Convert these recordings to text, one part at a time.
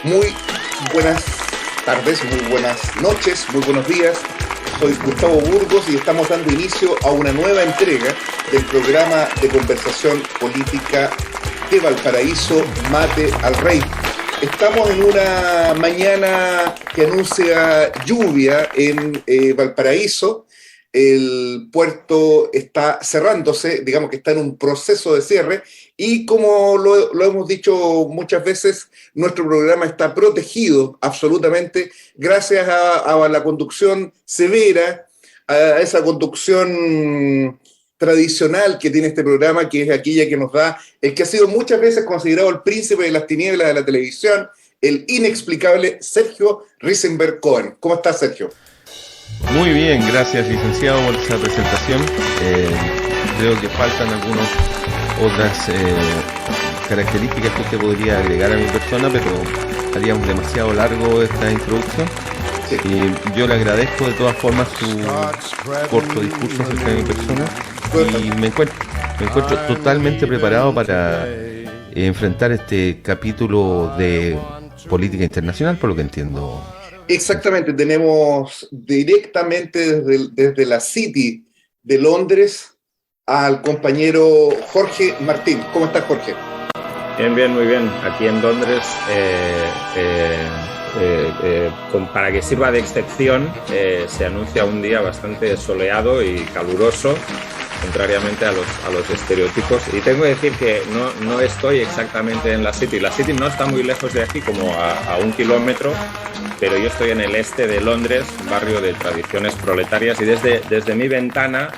Muy buenas tardes, muy buenas noches, muy buenos días. Soy Gustavo Burgos y estamos dando inicio a una nueva entrega del programa de conversación política de Valparaíso, Mate al Rey. Estamos en una mañana que anuncia lluvia en Valparaíso. El puerto está cerrándose, digamos que está en un proceso de cierre, y como lo hemos dicho muchas veces, nuestro programa está protegido absolutamente gracias a la conducción severa, a esa conducción tradicional que tiene este programa, que es aquella que nos da el que ha sido muchas veces considerado el príncipe de las tinieblas de la televisión, el inexplicable Sergio Risenberg Cohen. ¿Cómo estás, Sergio? Muy bien, gracias, licenciado, por esa presentación. Creo que faltan algunas otras características que usted podría agregar a mi persona, pero haríamos demasiado largo esta introducción. Sí. Y yo le agradezco de todas formas su corto discurso acerca de mi persona y me encuentro totalmente preparado para enfrentar este capítulo de política internacional, por lo que entiendo. Exactamente, tenemos directamente desde la City de Londres al compañero Jorge Martín. ¿Cómo estás, Jorge? Bien, muy bien. Aquí en Londres, para que sirva de excepción, se anuncia un día bastante soleado y caluroso, contrariamente a los estereotipos. Y tengo que decir que no estoy exactamente en la City. La City no está muy lejos de aquí, como a 1 kilómetro, pero yo estoy en el este de Londres, un barrio de tradiciones proletarias, y desde mi ventana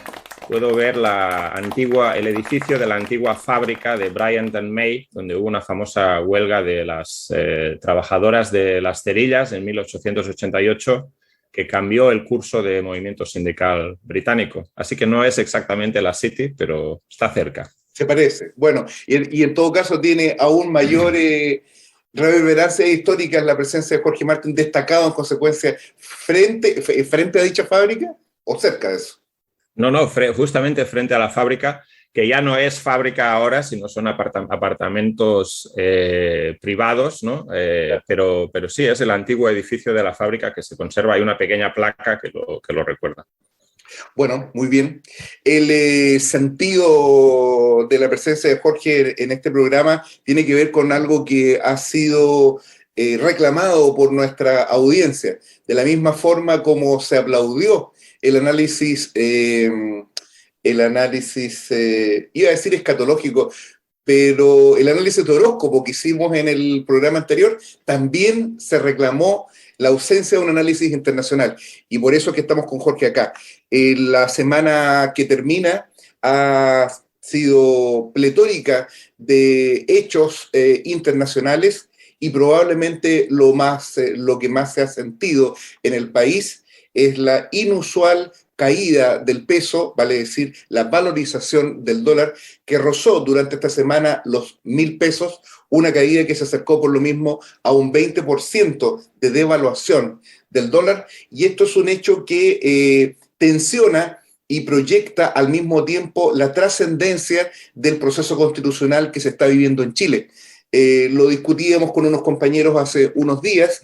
puedo ver el edificio de la antigua fábrica de Bryant and May, donde hubo una famosa huelga de las trabajadoras de las cerillas en 1888, que cambió el curso de movimiento sindical británico. Así que no es exactamente la City, pero está cerca. Se parece. Bueno, y en todo caso tiene aún mayor reverberancia histórica en la presencia de Jorge Martín, destacado en consecuencia frente a dicha fábrica o cerca de eso. No, justamente frente a la fábrica, que ya no es fábrica ahora, sino son apartamentos privados, ¿no? Pero sí, es el antiguo edificio de la fábrica que se conserva. Hay una pequeña placa que lo recuerda. Bueno, muy bien. El sentido de la presencia de Jorge en este programa tiene que ver con algo que ha sido reclamado por nuestra audiencia, de la misma forma como se aplaudió el análisis, iba a decir escatológico, pero el análisis de horóscopo que hicimos en el programa anterior, también se reclamó la ausencia de un análisis internacional. Y por eso es que estamos con Jorge acá. La semana que termina ha sido pletórica de hechos internacionales, y probablemente lo que más se ha sentido en el país es la inusual caída del peso, vale decir, la valorización del dólar, que rozó durante esta semana los 1.000 pesos, una caída que se acercó por lo mismo a un 20% de devaluación del dólar, y esto es un hecho que tensiona y proyecta al mismo tiempo la trascendencia del proceso constitucional que se está viviendo en Chile. Lo discutíamos con unos compañeros hace unos días.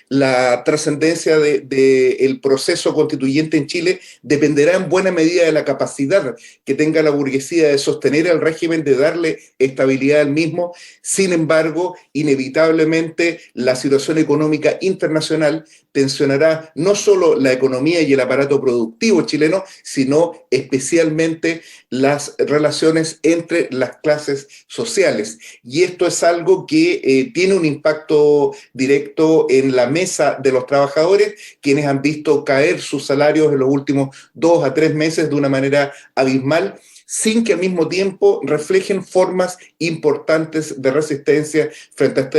La trascendencia del proceso constituyente en Chile dependerá en buena medida de la capacidad que tenga la burguesía de sostener el régimen, de darle estabilidad al mismo. Sin embargo, inevitablemente la situación económica internacional tensionará no solo la economía y el aparato productivo chileno, sino especialmente las relaciones entre las clases sociales. Y esto es algo que tiene un impacto directo en la mesa de los trabajadores, quienes han visto caer sus salarios en los últimos 2 a 3 meses de una manera abismal, sin que al mismo tiempo reflejen formas importantes de resistencia frente a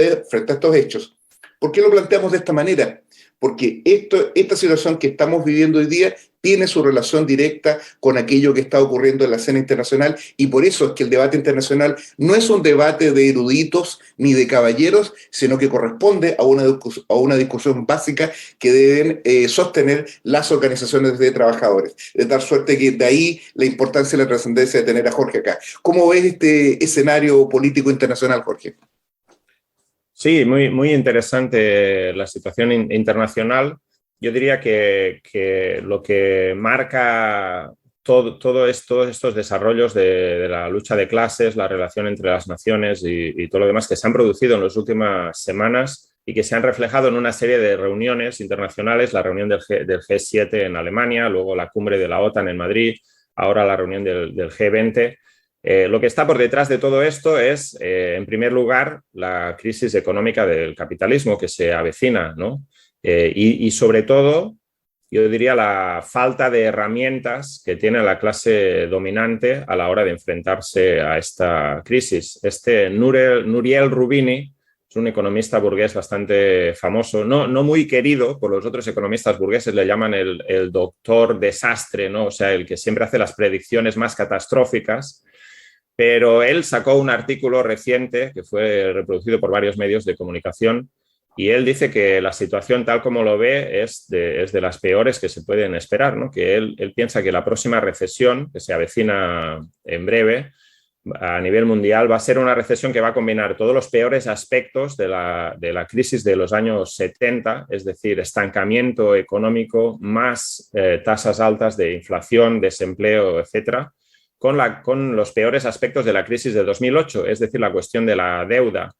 estos hechos. ¿Por qué lo planteamos de esta manera? Porque esta situación que estamos viviendo hoy día tiene su relación directa con aquello que está ocurriendo en la escena internacional, y por eso es que el debate internacional no es un debate de eruditos ni de caballeros, sino que corresponde a una discusión básica que deben sostener las organizaciones de trabajadores. De tal suerte que de ahí la importancia y la trascendencia de tener a Jorge acá. ¿Cómo ves este escenario político internacional, Jorge? Sí, muy, muy interesante la situación internacional. Yo diría que lo que marca todos estos desarrollos de la lucha de clases, la relación entre las naciones y todo lo demás que se han producido en las últimas semanas y que se han reflejado en una serie de reuniones internacionales, la reunión del G7 en Alemania, luego la cumbre de la OTAN en Madrid, ahora la reunión del G20. Lo que está por detrás de todo esto es, en primer lugar, la crisis económica del capitalismo que se avecina, ¿no? Y sobre todo, yo diría la falta de herramientas que tiene la clase dominante a la hora de enfrentarse a esta crisis. Nouriel Roubini es un economista burgués bastante famoso, no muy querido por los otros economistas burgueses, le llaman el doctor desastre, ¿no? O sea, el que siempre hace las predicciones más catastróficas. Pero él sacó un artículo reciente que fue reproducido por varios medios de comunicación y él dice que la situación tal como lo ve es de las peores que se pueden esperar, ¿no? Que él piensa que la próxima recesión, que se avecina en breve a nivel mundial, va a ser una recesión que va a combinar todos los peores aspectos de la crisis de los años 70, es decir, estancamiento económico, más tasas altas de inflación, desempleo, etcétera, con los peores aspectos de la crisis de 2008, es decir, la cuestión de la deuda.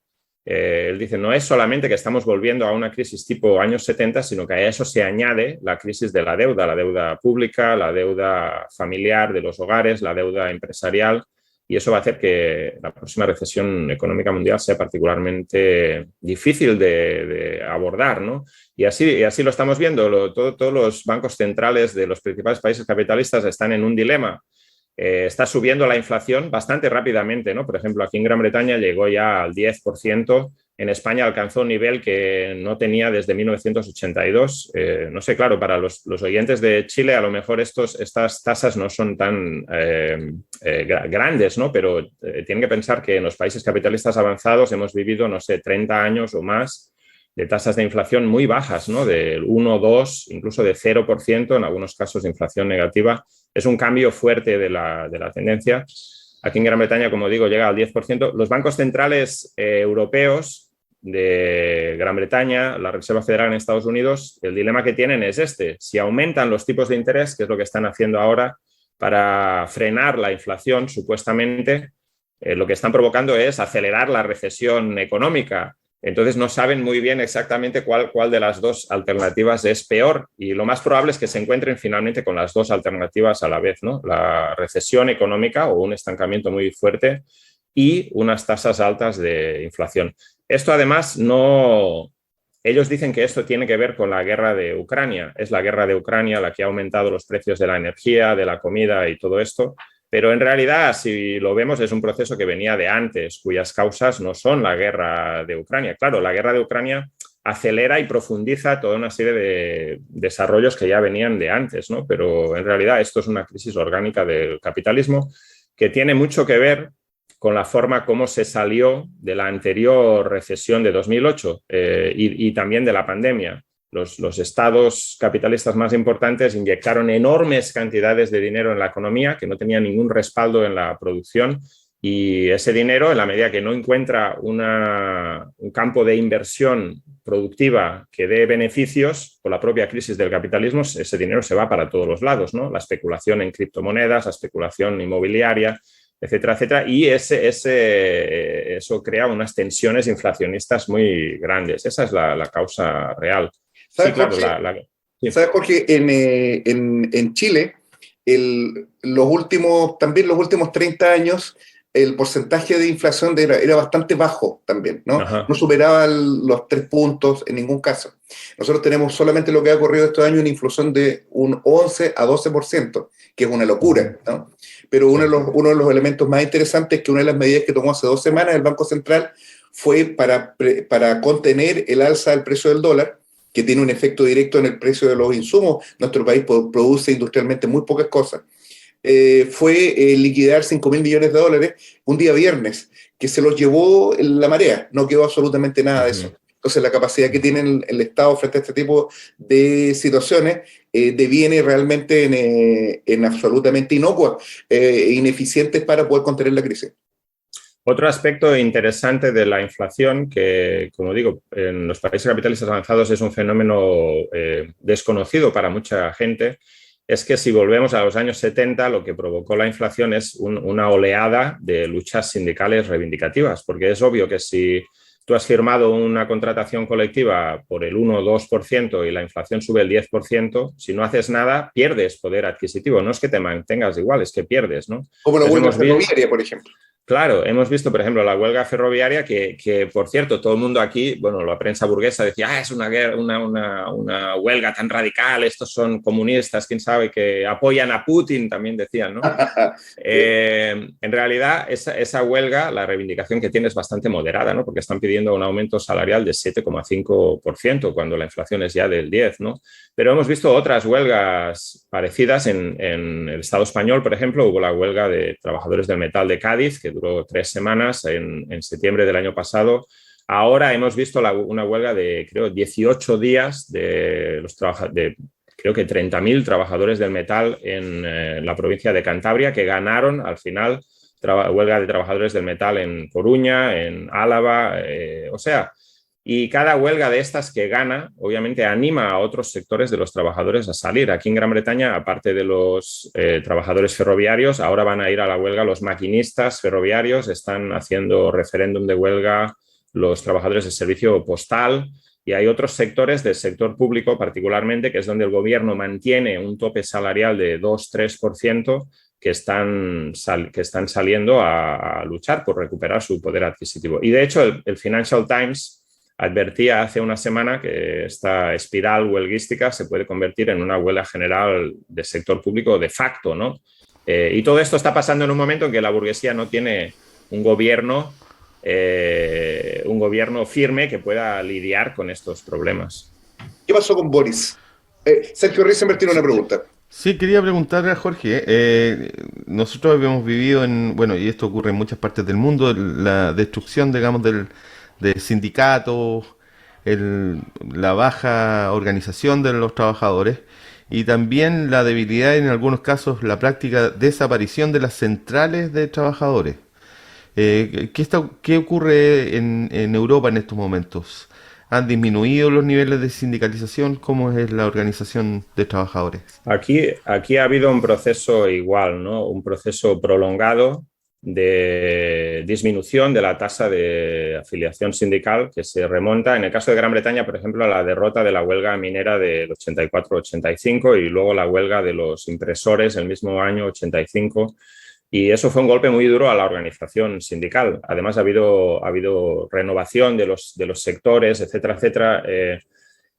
Él dice, no es solamente que estamos volviendo a una crisis tipo años 70, sino que a eso se añade la crisis de la deuda pública, la deuda familiar de los hogares, la deuda empresarial, y eso va a hacer que la próxima recesión económica mundial sea particularmente difícil de abordar, ¿no? Y así lo estamos viendo. Todos los bancos centrales de los principales países capitalistas están en un dilema. Está subiendo la inflación bastante rápidamente, ¿no? Por ejemplo, aquí en Gran Bretaña llegó ya al 10%, en España alcanzó un nivel que no tenía desde 1982. No sé, claro, para los oyentes de Chile a lo mejor estas tasas no son tan grandes, ¿no? Pero tienen que pensar que en los países capitalistas avanzados hemos vivido, no sé, 30 años o más de tasas de inflación muy bajas, ¿no? Del 1, 2, incluso de 0%, en algunos casos de inflación negativa. Es un cambio fuerte de la tendencia. Aquí en Gran Bretaña, como digo, llega al 10%. Los bancos centrales europeos de Gran Bretaña, la Reserva Federal en Estados Unidos, el dilema que tienen es este. Si aumentan los tipos de interés, que es lo que están haciendo ahora para frenar la inflación, supuestamente, lo que están provocando es acelerar la recesión económica. Entonces no saben muy bien exactamente cuál de las dos alternativas es peor y lo más probable es que se encuentren finalmente con las dos alternativas a la vez, ¿no? La recesión económica o un estancamiento muy fuerte y unas tasas altas de inflación. Esto además ellos dicen que esto tiene que ver con la guerra de Ucrania. Es la guerra de Ucrania la que ha aumentado los precios de la energía, de la comida y todo esto. Pero en realidad, si lo vemos, es un proceso que venía de antes, cuyas causas no son la guerra de Ucrania. Claro, la guerra de Ucrania acelera y profundiza toda una serie de desarrollos que ya venían de antes, ¿no? Pero en realidad esto es una crisis orgánica del capitalismo que tiene mucho que ver con la forma como se salió de la anterior recesión de 2008 y también de la pandemia. Los estados capitalistas más importantes inyectaron enormes cantidades de dinero en la economía que no tenía ningún respaldo en la producción y ese dinero, en la medida que no encuentra un campo de inversión productiva que dé beneficios por la propia crisis del capitalismo, ese dinero se va para todos los lados, ¿no? La especulación en criptomonedas, la especulación inmobiliaria, etcétera, etcétera, y eso crea unas tensiones inflacionistas muy grandes. Esa es la causa real. ¿Sabes, sí, claro, Jorge? Sí. ¿Sabes, Jorge? En Chile, los últimos 30 años, el porcentaje de inflación era bastante bajo también, ¿no? Ajá. No superaba los 3 puntos en ningún caso. Nosotros tenemos solamente lo que ha ocurrido estos años, una inflación de un 11 a 12%, que es una locura, ¿no? Pero uno de los elementos más interesantes es que una de las medidas que tomó hace 2 semanas el Banco Central fue para contener el alza del precio del dólar, que tiene un efecto directo en el precio de los insumos. Nuestro país produce industrialmente muy pocas cosas. Fue liquidar $5.000 millones un día viernes, que se los llevó la marea, no quedó absolutamente nada de eso. Entonces la capacidad que tiene el Estado frente a este tipo de situaciones deviene realmente en absolutamente inocuas, ineficientes para poder contener la crisis. Otro aspecto interesante de la inflación, que, como digo, en los países capitalistas avanzados es un fenómeno desconocido para mucha gente, es que si volvemos a los años 70, lo que provocó la inflación es una oleada de luchas sindicales reivindicativas, porque es obvio que si tú has firmado una contratación colectiva por el 1 o 2% y la inflación sube el 10%, si no haces nada, pierdes poder adquisitivo. No es que te mantengas igual, es que pierdes, ¿no? Como la huelga ferroviaria, por ejemplo. Claro, hemos visto, por ejemplo, la huelga ferroviaria que, por cierto, todo el mundo aquí, bueno, la prensa burguesa decía, es una huelga tan radical, estos son comunistas, quién sabe, que apoyan a Putin, también decían, ¿no? En realidad, esa huelga, la reivindicación que tiene es bastante moderada, ¿no? Porque están pidiendo un aumento salarial de 7,5% cuando la inflación es ya del 10%, ¿no? Pero hemos visto otras huelgas parecidas en el Estado español, por ejemplo, hubo la huelga de trabajadores del metal de Cádiz, que duró 3 semanas en septiembre del año pasado. Ahora hemos visto una huelga de, creo, 18 días de creo que 30.000 trabajadores del metal en la provincia de Cantabria, que ganaron al final huelga de trabajadores del metal en Coruña, en Álava, y cada huelga de estas que gana, obviamente anima a otros sectores de los trabajadores a salir. Aquí en Gran Bretaña, aparte de los trabajadores ferroviarios, ahora van a ir a la huelga los maquinistas ferroviarios, están haciendo referéndum de huelga los trabajadores del servicio postal, y hay otros sectores del sector público particularmente, que es donde el gobierno mantiene un tope salarial de 2-3%, que están saliendo a luchar por recuperar su poder adquisitivo. Y de hecho el Financial Times advertía hace una semana que esta espiral huelguística se puede convertir en una huelga general del sector público de facto, ¿no? Y todo esto está pasando en un momento en que la burguesía no tiene un gobierno firme que pueda lidiar con estos problemas. ¿Qué pasó con Boris? Sergio Risenberg tiene una pregunta. Sí, quería preguntarle a Jorge. Nosotros habíamos vivido y esto ocurre en muchas partes del mundo, la destrucción, digamos, de sindicatos, la baja organización de los trabajadores y también la debilidad, en algunos casos, la práctica desaparición de las centrales de trabajadores. ¿Qué ocurre en Europa en estos momentos? ¿Han disminuido los niveles de sindicalización? ¿Cómo es la organización de trabajadores? Aquí ha habido un proceso igual, ¿no? Un proceso prolongado de disminución de la tasa de afiliación sindical que se remonta, en el caso de Gran Bretaña, por ejemplo, a la derrota de la huelga minera del 84-85 y luego la huelga de los impresores el mismo año 85. Y eso fue un golpe muy duro a la organización sindical. Además, ha habido renovación de los sectores, etcétera, etcétera.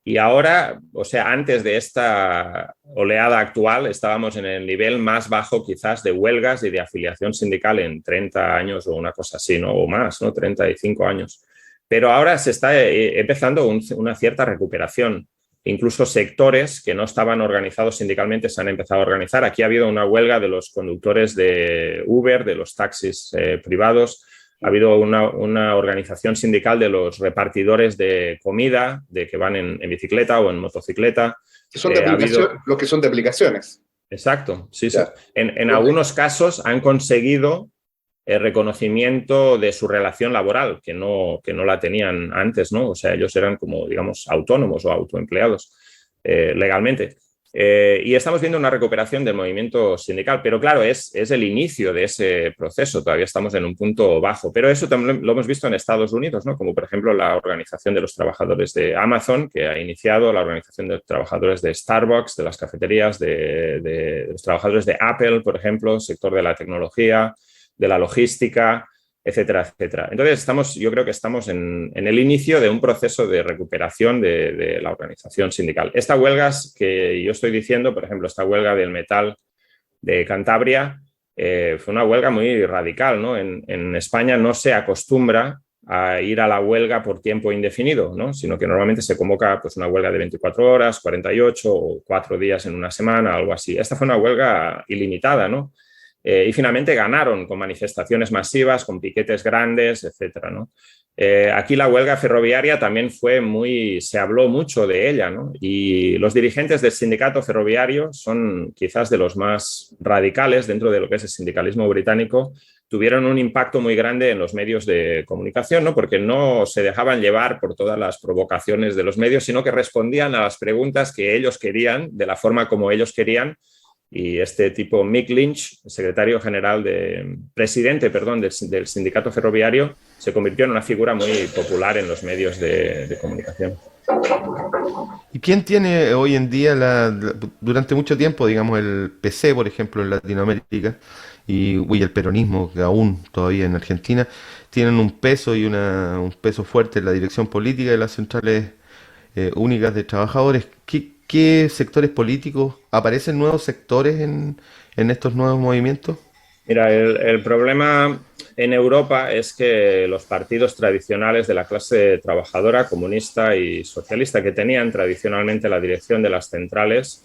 Y ahora, o sea, antes de esta oleada actual, estábamos en el nivel más bajo quizás de huelgas y de afiliación sindical en 30 años o una cosa así, ¿no? O más, ¿no? 35 años. Pero ahora se está empezando una cierta recuperación. Incluso sectores que no estaban organizados sindicalmente se han empezado a organizar. Aquí ha habido una huelga de los conductores de Uber, de los taxis privados. Ha habido una organización sindical de los repartidores de comida, de que van en bicicleta o en motocicleta. Que son los que son de aplicaciones. Exacto, sí, sí. En algunos casos han conseguido el reconocimiento de su relación laboral, que no la tenían antes, ¿no? O sea, ellos eran como, digamos, autónomos o autoempleados legalmente. Y estamos viendo una recuperación del movimiento sindical, pero claro, es el inicio de ese proceso, todavía estamos en un punto bajo, pero eso también lo hemos visto en Estados Unidos, ¿no? Como por ejemplo la organización de los trabajadores de Amazon, que ha iniciado la organización de trabajadores de Starbucks, de las cafeterías, de los trabajadores de Apple, por ejemplo, sector de la tecnología, de la logística, etcétera, etcétera. Entonces, yo creo que estamos en el inicio de un proceso de recuperación de la organización sindical. Estas huelgas que yo estoy diciendo, por ejemplo, esta huelga del metal de Cantabria, fue una huelga muy radical, ¿no? En España no se acostumbra a ir a la huelga por tiempo indefinido, ¿no? Sino que normalmente se convoca pues, una huelga de 24 horas, 48 o 4 días en una semana, algo así. Esta fue una huelga ilimitada, ¿no? y finalmente ganaron con manifestaciones masivas, con piquetes grandes, etcétera, ¿no? Aquí la huelga ferroviaria también se habló mucho de ella, ¿no? Y los dirigentes del sindicato ferroviario son quizás de los más radicales dentro de lo que es el sindicalismo británico. Tuvieron un impacto muy grande en los medios de comunicación, ¿no? Porque no se dejaban llevar por todas las provocaciones de los medios, sino que respondían a las preguntas que ellos querían, de la forma como ellos querían. Y este tipo, Mick Lynch, presidente del sindicato ferroviario, se convirtió en una figura muy popular en los medios de comunicación. ¿Y quién tiene hoy en día, durante mucho tiempo, digamos, el PC, por ejemplo, en Latinoamérica, y el peronismo, que aún todavía en Argentina, tienen un peso y un peso fuerte en la dirección política de las centrales únicas de trabajadores? ¿Qué sectores políticos, aparecen nuevos sectores en estos nuevos movimientos? Mira, el problema en Europa es que los partidos tradicionales de la clase trabajadora, comunista y socialista, que tenían tradicionalmente la dirección de las centrales,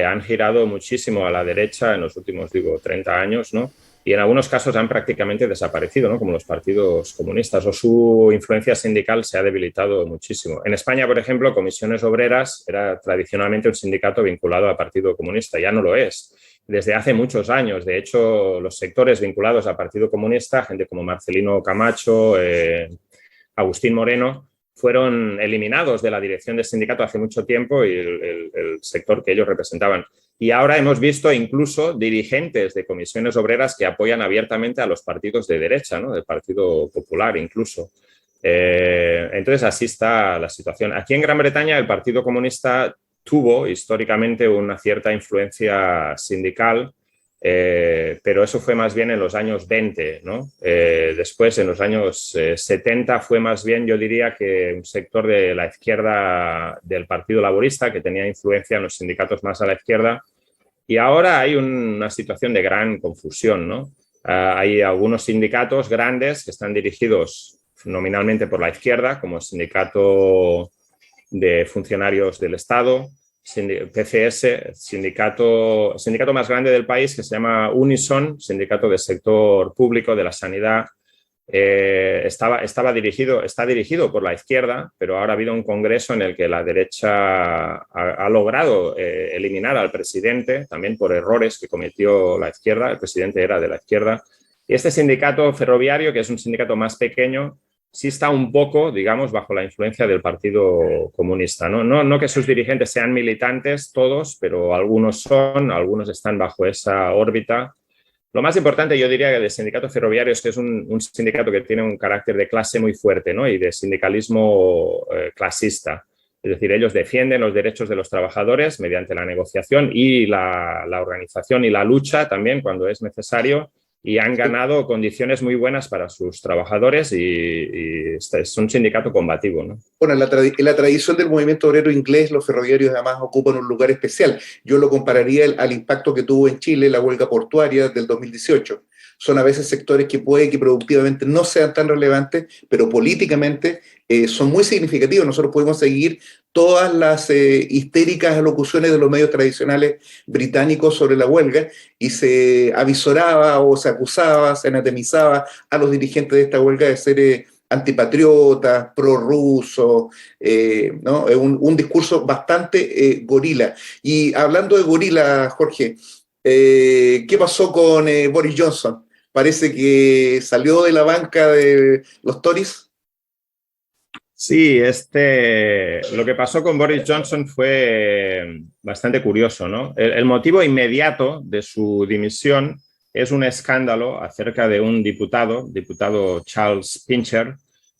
han girado muchísimo a la derecha en los últimos, 30 años, ¿no? Y en algunos casos han prácticamente desaparecido, ¿no? Como los partidos comunistas, o su influencia sindical se ha debilitado muchísimo. En España, por ejemplo, Comisiones Obreras era tradicionalmente un sindicato vinculado al Partido Comunista, ya no lo es desde hace muchos años. De hecho, los sectores vinculados al Partido Comunista, gente como Marcelino Camacho, Agustín Moreno, fueron eliminados de la dirección del sindicato hace mucho tiempo, y el sector que ellos representaban. Y ahora hemos visto incluso dirigentes de Comisiones Obreras que apoyan abiertamente a los partidos de derecha, ¿no? Del Partido Popular incluso. Entonces, así está la situación. Aquí en Gran Bretaña el Partido Comunista tuvo históricamente una cierta influencia sindical, pero eso fue más bien en los años 20, ¿no? Después, en los años 70, fue más bien, yo diría, que un sector de la izquierda del Partido Laborista que tenía influencia en los sindicatos más a la izquierda. Y ahora hay una situación de gran confusión, ¿no? Hay algunos sindicatos grandes que están dirigidos nominalmente por la izquierda, como el Sindicato de Funcionarios del Estado, PCS, sindicato más grande del país, que se llama Unison, sindicato del sector público de la sanidad. Está dirigido por la izquierda, pero ahora ha habido un congreso en el que la derecha ha logrado eliminar al presidente, también por errores que cometió la izquierda. El presidente era de la izquierda. Y este sindicato ferroviario, que es un sindicato más pequeño, sí está un poco, digamos, bajo la influencia del Partido Comunista, ¿no? No que sus dirigentes sean militantes todos, pero algunos están bajo esa órbita. Lo más importante, yo diría, del sindicato ferroviario es que es un sindicato que tiene un carácter de clase muy fuerte, ¿no? Y de sindicalismo clasista. Es decir, ellos defienden los derechos de los trabajadores mediante la negociación y la organización y la lucha también cuando es necesario, y han ganado condiciones muy buenas para sus trabajadores, y es un sindicato combativo, ¿no? Bueno, en la tradición del movimiento obrero inglés, los ferroviarios además ocupan un lugar especial. Yo lo compararía al impacto que tuvo en Chile la huelga portuaria del 2018. Son a veces sectores que puede que productivamente no sean tan relevantes, pero políticamente son muy significativos. Nosotros podemos seguir todas las histéricas alocuciones de los medios tradicionales británicos sobre la huelga, y se avisoraba o se acusaba, se anatemizaba a los dirigentes de esta huelga de ser antipatriotas, prorrusos, ¿no? Un discurso bastante gorila. Y hablando de gorila, Jorge, ¿qué pasó con Boris Johnson? Parece que salió de la banca de los Tories. Sí, lo que pasó con Boris Johnson fue bastante curioso, ¿no? El motivo inmediato de su dimisión es un escándalo acerca de un diputado Charles Pincher,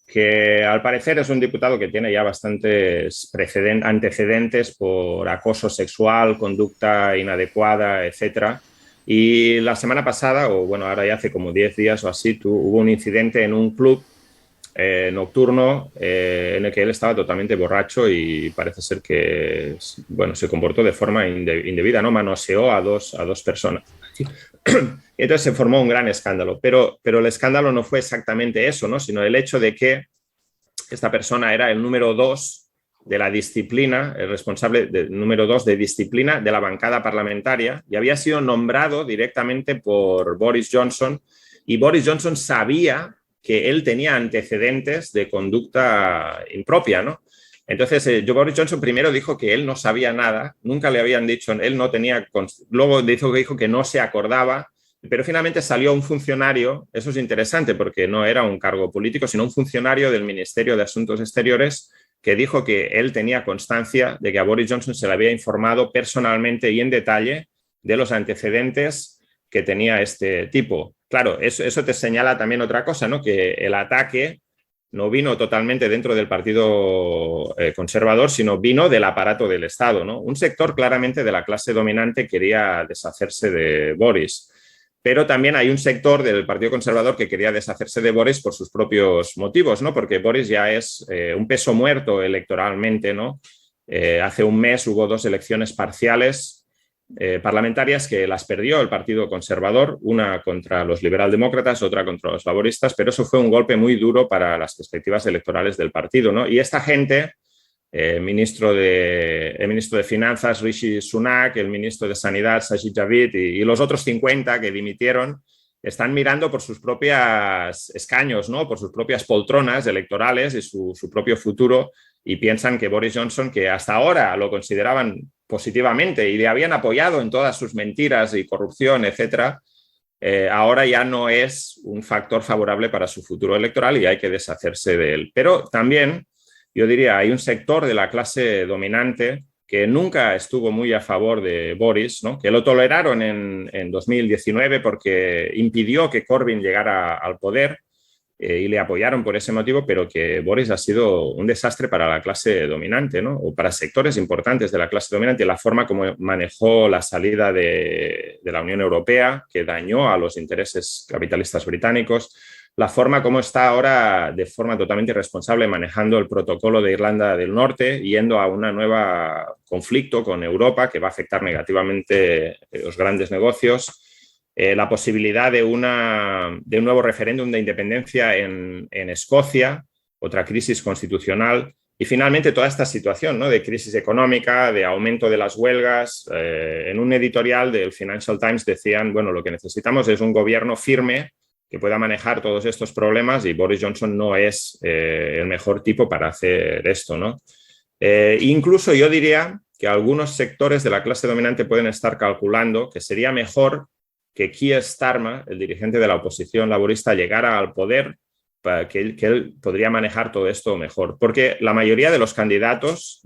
que al parecer es un diputado que tiene ya bastantes antecedentes por acoso sexual, conducta inadecuada, etcétera. Y la semana pasada, o bueno, ahora ya hace como 10 días o así, hubo un incidente en un club nocturno en el que él estaba totalmente borracho, y parece ser que, bueno, se comportó de forma indebida, ¿no? Manoseó a dos personas. Y entonces se formó un gran escándalo, pero el escándalo no fue exactamente eso, ¿no? Sino el hecho de que esta persona era el número 2 de la disciplina, el responsable número 2 de disciplina de la bancada parlamentaria, y había sido nombrado directamente por Boris Johnson, y Boris Johnson sabía que él tenía antecedentes de conducta impropia, ¿no? Entonces, Boris Johnson primero dijo que él no sabía nada, nunca le habían dicho, él no tenía, luego dijo que no se acordaba, pero finalmente salió un funcionario, eso es interesante porque no era un cargo político, sino un funcionario del Ministerio de Asuntos Exteriores que dijo que él tenía constancia de que a Boris Johnson se le había informado personalmente y en detalle de los antecedentes que tenía este tipo. Claro, eso te señala también otra cosa, ¿no? Que el ataque no vino totalmente dentro del Partido Conservador, sino vino del aparato del Estado, ¿no? Un sector claramente de la clase dominante quería deshacerse de Boris. Pero también hay un sector del Partido Conservador que quería deshacerse de Boris por sus propios motivos, ¿no? Porque Boris ya es un peso muerto electoralmente, ¿no? Hace un mes hubo 2 elecciones parciales parlamentarias que las perdió el Partido Conservador, una contra los liberaldemócratas, otra contra los laboristas, pero eso fue un golpe muy duro para las perspectivas electorales del partido, ¿no? Y esta gente, el ministro de Finanzas, Rishi Sunak, el ministro de Sanidad, Sajid Javid, y los otros 50 que dimitieron, están mirando por sus propios escaños, ¿no? Por sus propias poltronas electorales y su propio futuro, y piensan que Boris Johnson, que hasta ahora lo consideraban positivamente y le habían apoyado en todas sus mentiras y corrupción, etcétera, ahora ya no es un factor favorable para su futuro electoral y hay que deshacerse de él. Pero también, yo diría, hay un sector de la clase dominante que nunca estuvo muy a favor de Boris, ¿no? Que lo toleraron en 2019 porque impidió que Corbyn llegara al poder y le apoyaron por ese motivo, pero que Boris ha sido un desastre para la clase dominante, ¿no? O para sectores importantes de la clase dominante. La forma como manejó la salida de la Unión Europea, que dañó a los intereses capitalistas británicos, la forma como está ahora de forma totalmente irresponsable manejando el protocolo de Irlanda del Norte, yendo a un nuevo conflicto con Europa que va a afectar negativamente los grandes negocios. La posibilidad de un nuevo referéndum de independencia en Escocia, otra crisis constitucional, y finalmente toda esta situación, ¿no? De crisis económica, de aumento de las huelgas. En un editorial del Financial Times decían, bueno, lo que necesitamos es un gobierno firme que pueda manejar todos estos problemas y Boris Johnson no es el mejor tipo para hacer esto, ¿no? Incluso yo diría que algunos sectores de la clase dominante pueden estar calculando que sería mejor que Keir Starmer, el dirigente de la oposición laborista, llegara al poder, para que él podría manejar todo esto mejor. Porque la mayoría de los candidatos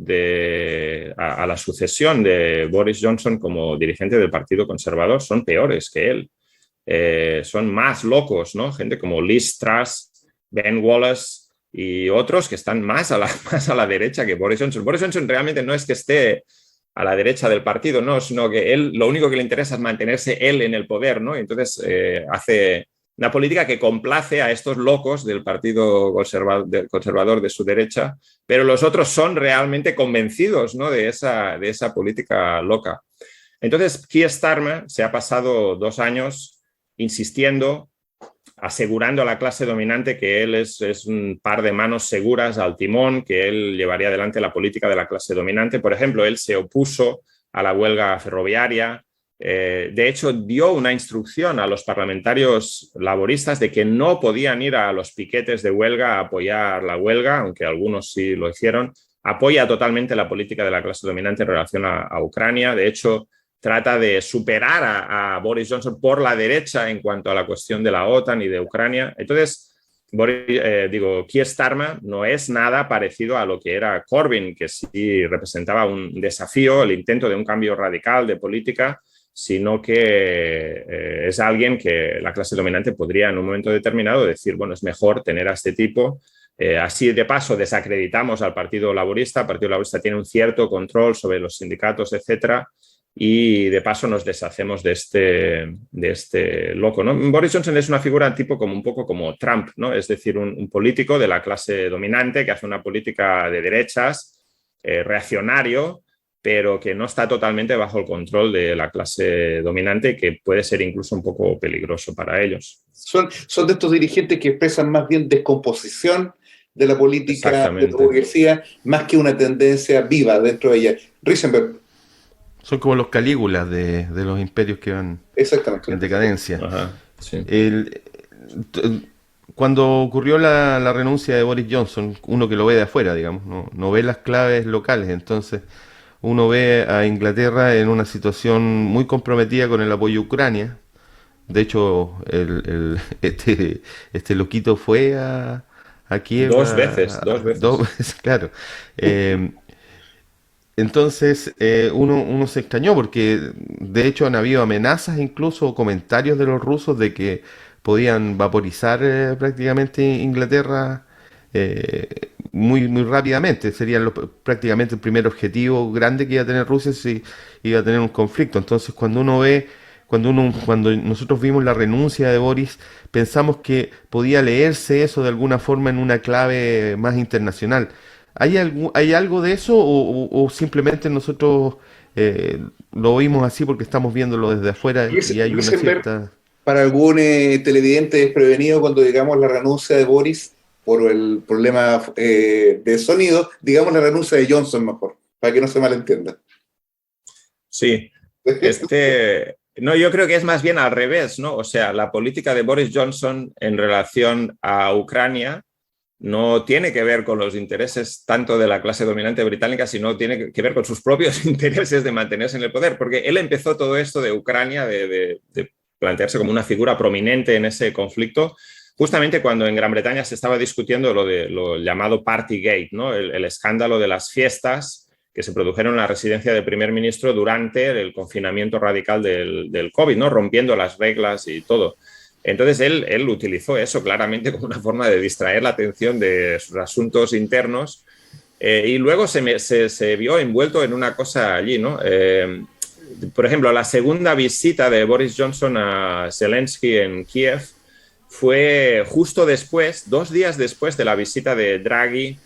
a la sucesión de Boris Johnson como dirigente del Partido Conservador son peores que él. Son más locos, ¿no? Gente como Liz Truss, Ben Wallace y otros que están más a la derecha que Boris Johnson. Boris Johnson realmente no es que esté a la derecha del partido, no, sino que él lo único que le interesa es mantenerse él en el poder, ¿no? Entonces hace una política que complace a estos locos del Partido Conservador de su derecha, pero los otros son realmente convencidos, ¿no? de esa política loca. Entonces, Keir Starmer se ha pasado 2 años insistiendo, asegurando a la clase dominante que él es un par de manos seguras al timón, que él llevaría adelante la política de la clase dominante. Por ejemplo, él se opuso a la huelga ferroviaria. De hecho, dio una instrucción a los parlamentarios laboristas de que no podían ir a los piquetes de huelga a apoyar la huelga, aunque algunos sí lo hicieron. Apoya totalmente la política de la clase dominante en relación a Ucrania. De hecho, trata de superar a Boris Johnson por la derecha en cuanto a la cuestión de la OTAN y de Ucrania. Entonces, Keir Starmer no es nada parecido a lo que era Corbyn, que sí representaba un desafío, el intento de un cambio radical de política, sino que es alguien que la clase dominante podría en un momento determinado decir, bueno, es mejor tener a este tipo. Así de paso desacreditamos al Partido Laborista. El Partido Laborista tiene un cierto control sobre los sindicatos, etcétera, y de paso nos deshacemos de este loco, ¿no? Boris Johnson es una figura un poco como Trump, ¿no? Es decir, un político de la clase dominante que hace una política de derechas, reaccionario, pero que no está totalmente bajo el control de la clase dominante y que puede ser incluso un poco peligroso para ellos. Son de estos dirigentes que expresan más bien descomposición de la política de la burguesía, más que una tendencia viva dentro de ella. Risenberg. Son como los Calígulas de los imperios que van en decadencia. Ajá, sí. Cuando ocurrió la renuncia de Boris Johnson, uno que lo ve de afuera, digamos, no ve las claves locales, entonces uno ve a Inglaterra en una situación muy comprometida con el apoyo a Ucrania. De hecho, este loquito fue a Kiev dos veces. Dos veces, claro. Entonces uno se extrañó porque de hecho han habido amenazas, incluso comentarios de los rusos de que podían vaporizar prácticamente Inglaterra muy rápidamente. Sería prácticamente el primer objetivo grande que iba a tener Rusia si iba a tener un conflicto. Entonces cuando nosotros vimos la renuncia de Boris, pensamos que podía leerse eso de alguna forma en una clave más internacional. ¿Hay algo de eso o simplemente nosotros lo vimos así porque estamos viéndolo desde afuera y hay una cierta... Para algún televidente desprevenido, cuando digamos la renuncia de Boris por el problema de sonido, digamos la renuncia de Johnson mejor, para que no se malentienda. Sí, no, yo creo que es más bien al revés, ¿no? O sea, la política de Boris Johnson en relación a Ucrania no tiene que ver con los intereses tanto de la clase dominante británica, sino tiene que ver con sus propios intereses de mantenerse en el poder, porque él empezó todo esto de Ucrania, de plantearse como una figura prominente en ese conflicto, justamente cuando en Gran Bretaña se estaba discutiendo lo llamado Partygate, ¿no? El escándalo de las fiestas que se produjeron en la residencia del primer ministro durante el confinamiento radical del COVID, ¿no? Rompiendo las reglas y todo. Entonces él utilizó eso claramente como una forma de distraer la atención de sus asuntos internos y luego se vio envuelto en una cosa allí, ¿no? Por ejemplo, la segunda visita de Boris Johnson a Zelensky en Kiev fue justo después, 2 días después de la visita de Draghi,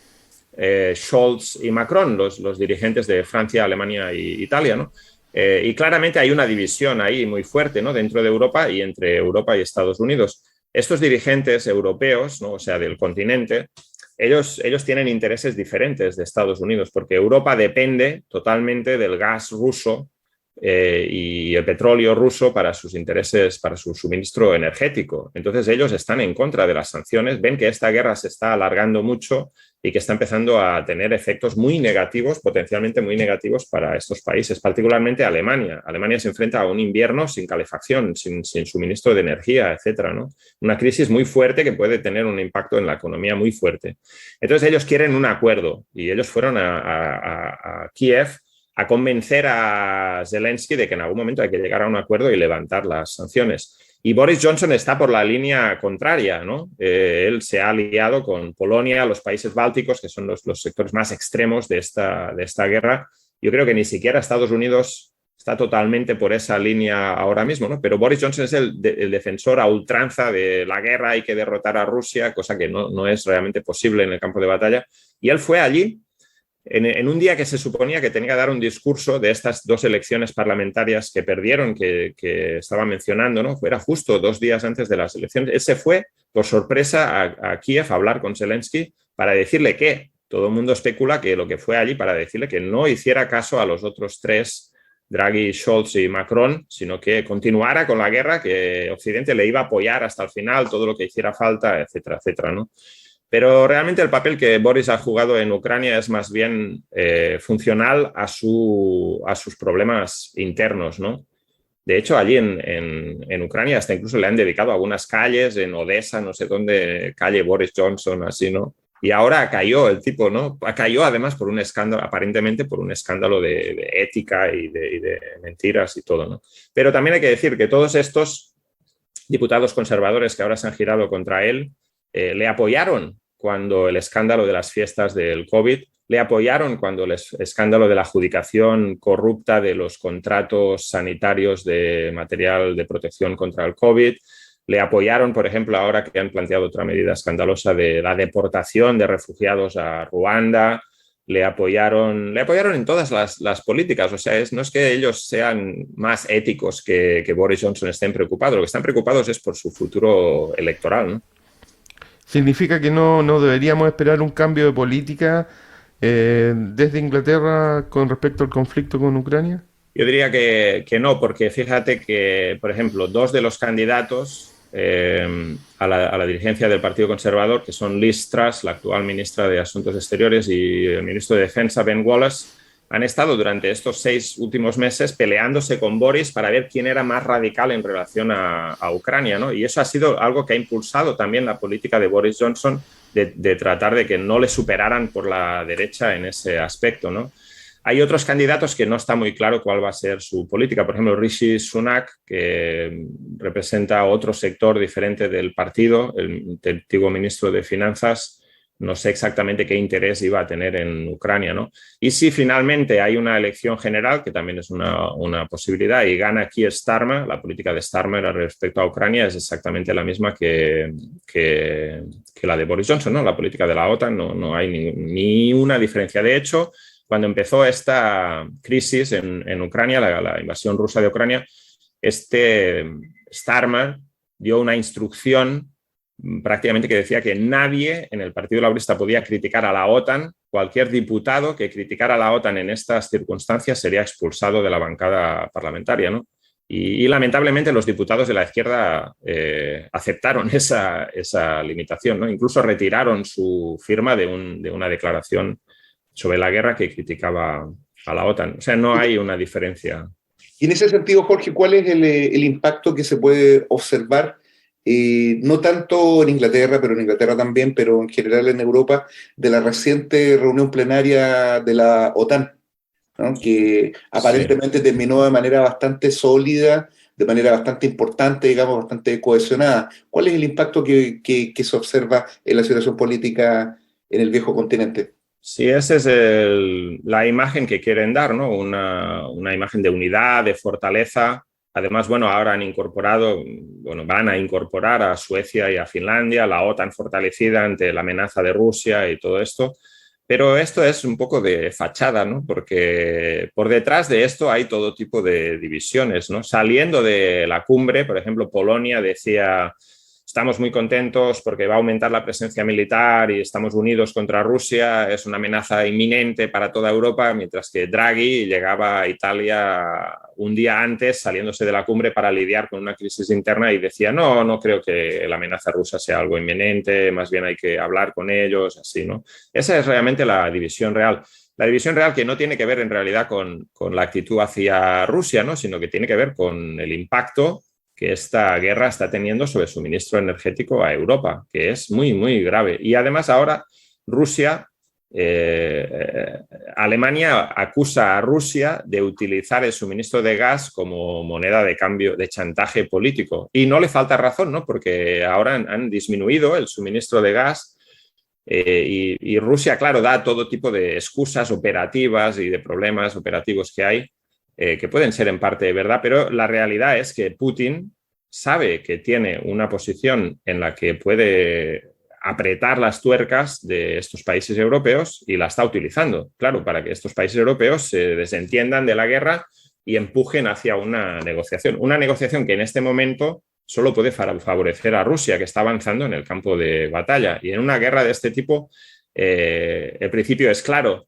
Scholz y Macron, los dirigentes de Francia, Alemania e Italia, ¿no? Y claramente hay una división ahí muy fuerte, ¿no? Dentro de Europa y entre Europa y Estados Unidos. Estos dirigentes europeos, ¿no? O sea, del continente, ellos tienen intereses diferentes de Estados Unidos, porque Europa depende totalmente del gas ruso y el petróleo ruso para sus intereses, para su suministro energético. Entonces ellos están en contra de las sanciones, ven que esta guerra se está alargando mucho y que está empezando a tener efectos muy negativos, potencialmente muy negativos para estos países, particularmente Alemania. Alemania se enfrenta a un invierno sin calefacción, sin suministro de energía, etcétera, ¿no? Una crisis muy fuerte que puede tener un impacto en la economía muy fuerte. Entonces ellos quieren un acuerdo y ellos fueron a Kiev a convencer a Zelensky de que en algún momento hay que llegar a un acuerdo y levantar las sanciones. Y Boris Johnson está por la línea contraria, ¿no? Él se ha aliado con Polonia, los países bálticos, que son los sectores más extremos de esta guerra. Yo creo que ni siquiera Estados Unidos está totalmente por esa línea ahora mismo, ¿no? Pero Boris Johnson es el defensor a ultranza de la guerra, hay que derrotar a Rusia, cosa que no es realmente posible en el campo de batalla. Y él fue allí en un día que se suponía que tenía que dar un discurso de estas 2 elecciones parlamentarias que perdieron, que estaba mencionando, ¿no? Era justo 2 días antes de las elecciones. Él se fue por sorpresa a Kiev a hablar con Zelensky para decirle que todo el mundo especula que lo que fue allí para decirle que no hiciera caso a los otros 3, Draghi, Scholz y Macron, sino que continuara con la guerra, que Occidente le iba a apoyar hasta el final, todo lo que hiciera falta, etcétera, etcétera, ¿no? Pero realmente el papel que Boris ha jugado en Ucrania es más bien funcional a sus problemas internos, ¿no? De hecho, allí en Ucrania hasta incluso le han dedicado algunas calles, en Odessa, no sé dónde, calle Boris Johnson, así, ¿no? Y ahora cayó el tipo, ¿no? Cayó además por un escándalo, aparentemente por un escándalo de ética y de mentiras y todo, ¿no? Pero también hay que decir que todos estos diputados conservadores que ahora se han girado contra él, le apoyaron cuando el escándalo de las fiestas del COVID, le apoyaron cuando el escándalo de la adjudicación corrupta de los contratos sanitarios de material de protección contra el COVID, le apoyaron, por ejemplo, ahora que han planteado otra medida escandalosa de la deportación de refugiados a Ruanda, le apoyaron en todas las políticas. O sea, no es que ellos sean más éticos que Boris Johnson estén preocupados, lo que están preocupados es por su futuro electoral, ¿no? ¿Significa que no deberíamos esperar un cambio de política desde Inglaterra con respecto al conflicto con Ucrania? Yo diría que no, porque fíjate que, por ejemplo, dos de los candidatos a la dirigencia del Partido Conservador, que son Liz Truss, la actual ministra de Asuntos Exteriores, y el ministro de Defensa, Ben Wallace, han estado durante estos 6 últimos meses peleándose con Boris para ver quién era más radical en relación a Ucrania, ¿no? Y eso ha sido algo que ha impulsado también la política de Boris Johnson de tratar de que no le superaran por la derecha en ese aspecto, ¿no? Hay otros candidatos que no está muy claro cuál va a ser su política. Por ejemplo, Rishi Sunak, que representa otro sector diferente del partido, el antiguo ministro de Finanzas, no sé exactamente qué interés iba a tener en Ucrania, ¿no? Y si finalmente hay una elección general, que también es una posibilidad, y gana Keir Starmer, la política de Starmer respecto a Ucrania es exactamente la misma que la de Boris Johnson, ¿no? La política de la OTAN no hay ni una diferencia. De hecho, cuando empezó esta crisis en Ucrania, la invasión rusa de Ucrania, Starmer dio una instrucción prácticamente que decía que nadie en el Partido Laborista podía criticar a la OTAN. Cualquier diputado que criticara a la OTAN en estas circunstancias sería expulsado de la bancada parlamentaria, ¿no? Y lamentablemente los diputados de la izquierda aceptaron esa limitación, ¿no? Incluso retiraron su firma de una declaración sobre la guerra que criticaba a la OTAN. O sea, no hay una diferencia. Y en ese sentido, Jorge, ¿cuál es el impacto que se puede observar, no tanto en Inglaterra, pero en Inglaterra también, pero en general en Europa, de la reciente reunión plenaria de la OTAN, ¿no? Que aparentemente terminó de manera bastante sólida, de manera bastante importante, digamos, bastante cohesionada? ¿Cuál es el impacto que se observa en la situación política en el viejo continente? Sí, esa es la imagen que quieren dar, ¿no? Una imagen de unidad, de fortaleza. Además, bueno, ahora van a incorporar a Suecia y a Finlandia, la OTAN fortalecida ante la amenaza de Rusia y todo esto. Pero esto es un poco de fachada, ¿no? Porque por detrás de esto hay todo tipo de divisiones, ¿no? Saliendo de la cumbre, por ejemplo, Polonia decía: estamos muy contentos porque va a aumentar la presencia militar y estamos unidos contra Rusia, es una amenaza inminente para toda Europa, mientras que Draghi llegaba a Italia un día antes, saliéndose de la cumbre para lidiar con una crisis interna, y decía: no creo que la amenaza rusa sea algo inminente, más bien hay que hablar con ellos, así, ¿no? Esa es realmente la división real. La división real, que no tiene que ver en realidad con la actitud hacia Rusia, ¿no? Sino que tiene que ver con el impacto que esta guerra está teniendo sobre el suministro energético a Europa, que es muy, muy grave. Y además ahora Alemania acusa a Rusia de utilizar el suministro de gas como moneda de cambio, de chantaje político. Y no le falta razón, ¿no? Porque ahora han disminuido el suministro de gas y Rusia, claro, da todo tipo de excusas operativas y de problemas operativos que hay, que pueden ser en parte verdad, pero la realidad es que Putin sabe que tiene una posición en la que puede apretar las tuercas de estos países europeos y la está utilizando, claro, para que estos países europeos se desentiendan de la guerra y empujen hacia una negociación que en este momento solo puede favorecer a Rusia, que está avanzando en el campo de batalla. Y en una guerra de este tipo, el principio es claro: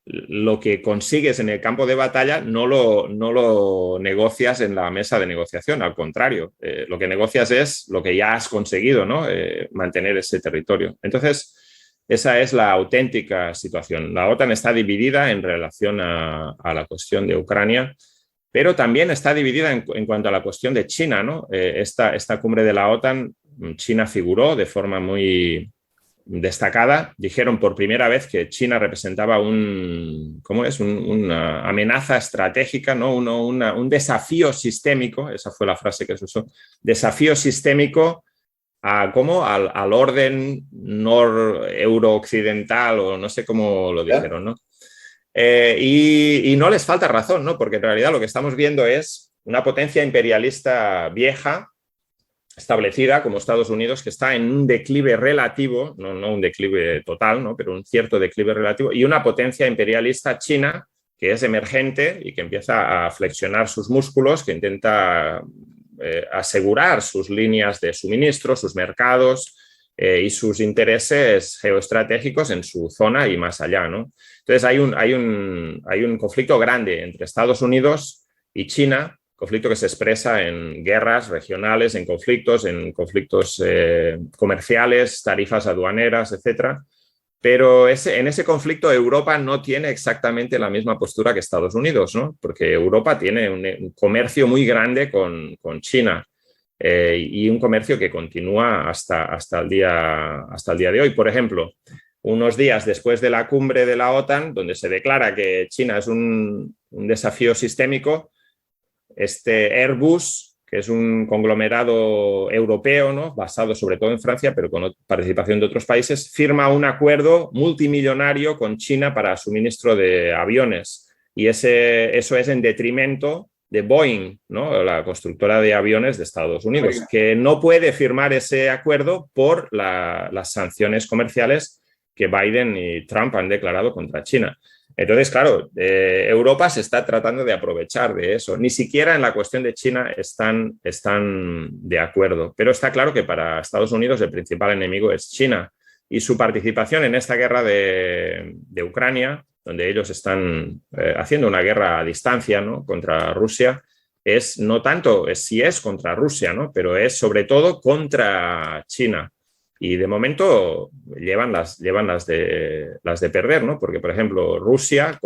lo que consigues en el campo de batalla no lo negocias en la mesa de negociación, al contrario, lo que negocias es lo que ya has conseguido, ¿no? Mantener ese territorio. Entonces, esa es la auténtica situación. La OTAN está dividida en relación a la cuestión de Ucrania, pero también está dividida en cuanto a la cuestión de China, ¿no? Esta cumbre de la OTAN, China figuró de forma muy destacada. Dijeron por primera vez que China representaba una amenaza estratégica, ¿no? Un desafío sistémico, esa fue la frase que se usó, desafío sistémico al orden euro-occidental, o no sé cómo lo dijeron, ¿no? Y no les falta razón, ¿no? Porque en realidad lo que estamos viendo es una potencia imperialista vieja, establecida como Estados Unidos, que está en un declive relativo, no un declive total, ¿no? Pero un cierto declive relativo, y una potencia imperialista China que es emergente y que empieza a flexionar sus músculos, que intenta asegurar sus líneas de suministro, sus mercados, y sus intereses geoestratégicos en su zona y más allá, ¿no? Entonces hay un conflicto grande entre Estados Unidos y China, conflicto que se expresa en guerras regionales, en conflictos comerciales, tarifas aduaneras, etcétera. Pero en ese conflicto Europa no tiene exactamente la misma postura que Estados Unidos, ¿no? Porque Europa tiene un comercio muy grande con China. Y un comercio que continúa hasta el día de hoy. Por ejemplo, unos días después de la cumbre de la OTAN, donde se declara que China es un desafío sistémico, este Airbus, que es un conglomerado europeo, ¿no?, basado sobre todo en Francia, pero con participación de otros países, firma un acuerdo multimillonario con China para suministro de aviones. Y eso es en detrimento de Boeing, ¿no?, la constructora de aviones de Estados Unidos, que no puede firmar ese acuerdo por las sanciones comerciales que Biden y Trump han declarado contra China. Entonces, claro, Europa se está tratando de aprovechar de eso. Ni siquiera en la cuestión de China están de acuerdo. Pero está claro que para Estados Unidos el principal enemigo es China. Y su participación en esta guerra de Ucrania, donde ellos están haciendo una guerra a distancia, ¿no?, contra Rusia, no tanto si es contra Rusia, ¿no?, pero es sobre todo contra China. Y de momento llevan las de perder, ¿no? Porque, por ejemplo, Rusia,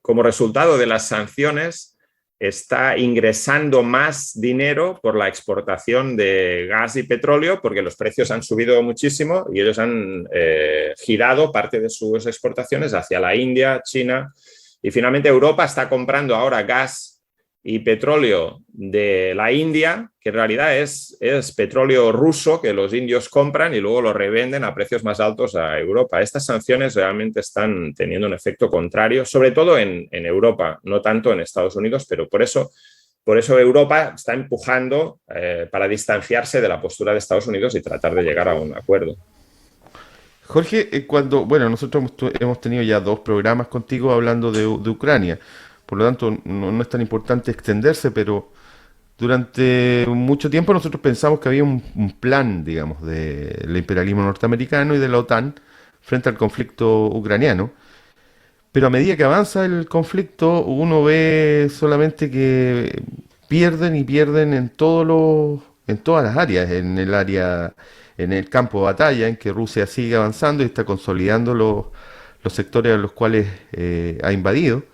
como resultado de las sanciones, está ingresando más dinero por la exportación de gas y petróleo, porque los precios han subido muchísimo y ellos han girado parte de sus exportaciones hacia la India, China, y finalmente Europa está comprando ahora gas y petróleo de la India, que en realidad es petróleo ruso que los indios compran y luego lo revenden a precios más altos a Europa. Estas sanciones realmente están teniendo un efecto contrario, sobre todo en Europa, no tanto en Estados Unidos, pero por eso Europa está empujando para distanciarse de la postura de Estados Unidos y tratar de llegar a un acuerdo. Jorge, nosotros hemos tenido ya 2 programas contigo hablando de Ucrania. Por lo tanto, no es tan importante extenderse, pero durante mucho tiempo nosotros pensamos que había un plan, digamos, del imperialismo norteamericano y de la OTAN frente al conflicto ucraniano. Pero a medida que avanza el conflicto, uno ve solamente que pierden y pierden en todas las áreas, en el campo de batalla, en que Rusia sigue avanzando y está consolidando los sectores a los cuales ha invadido.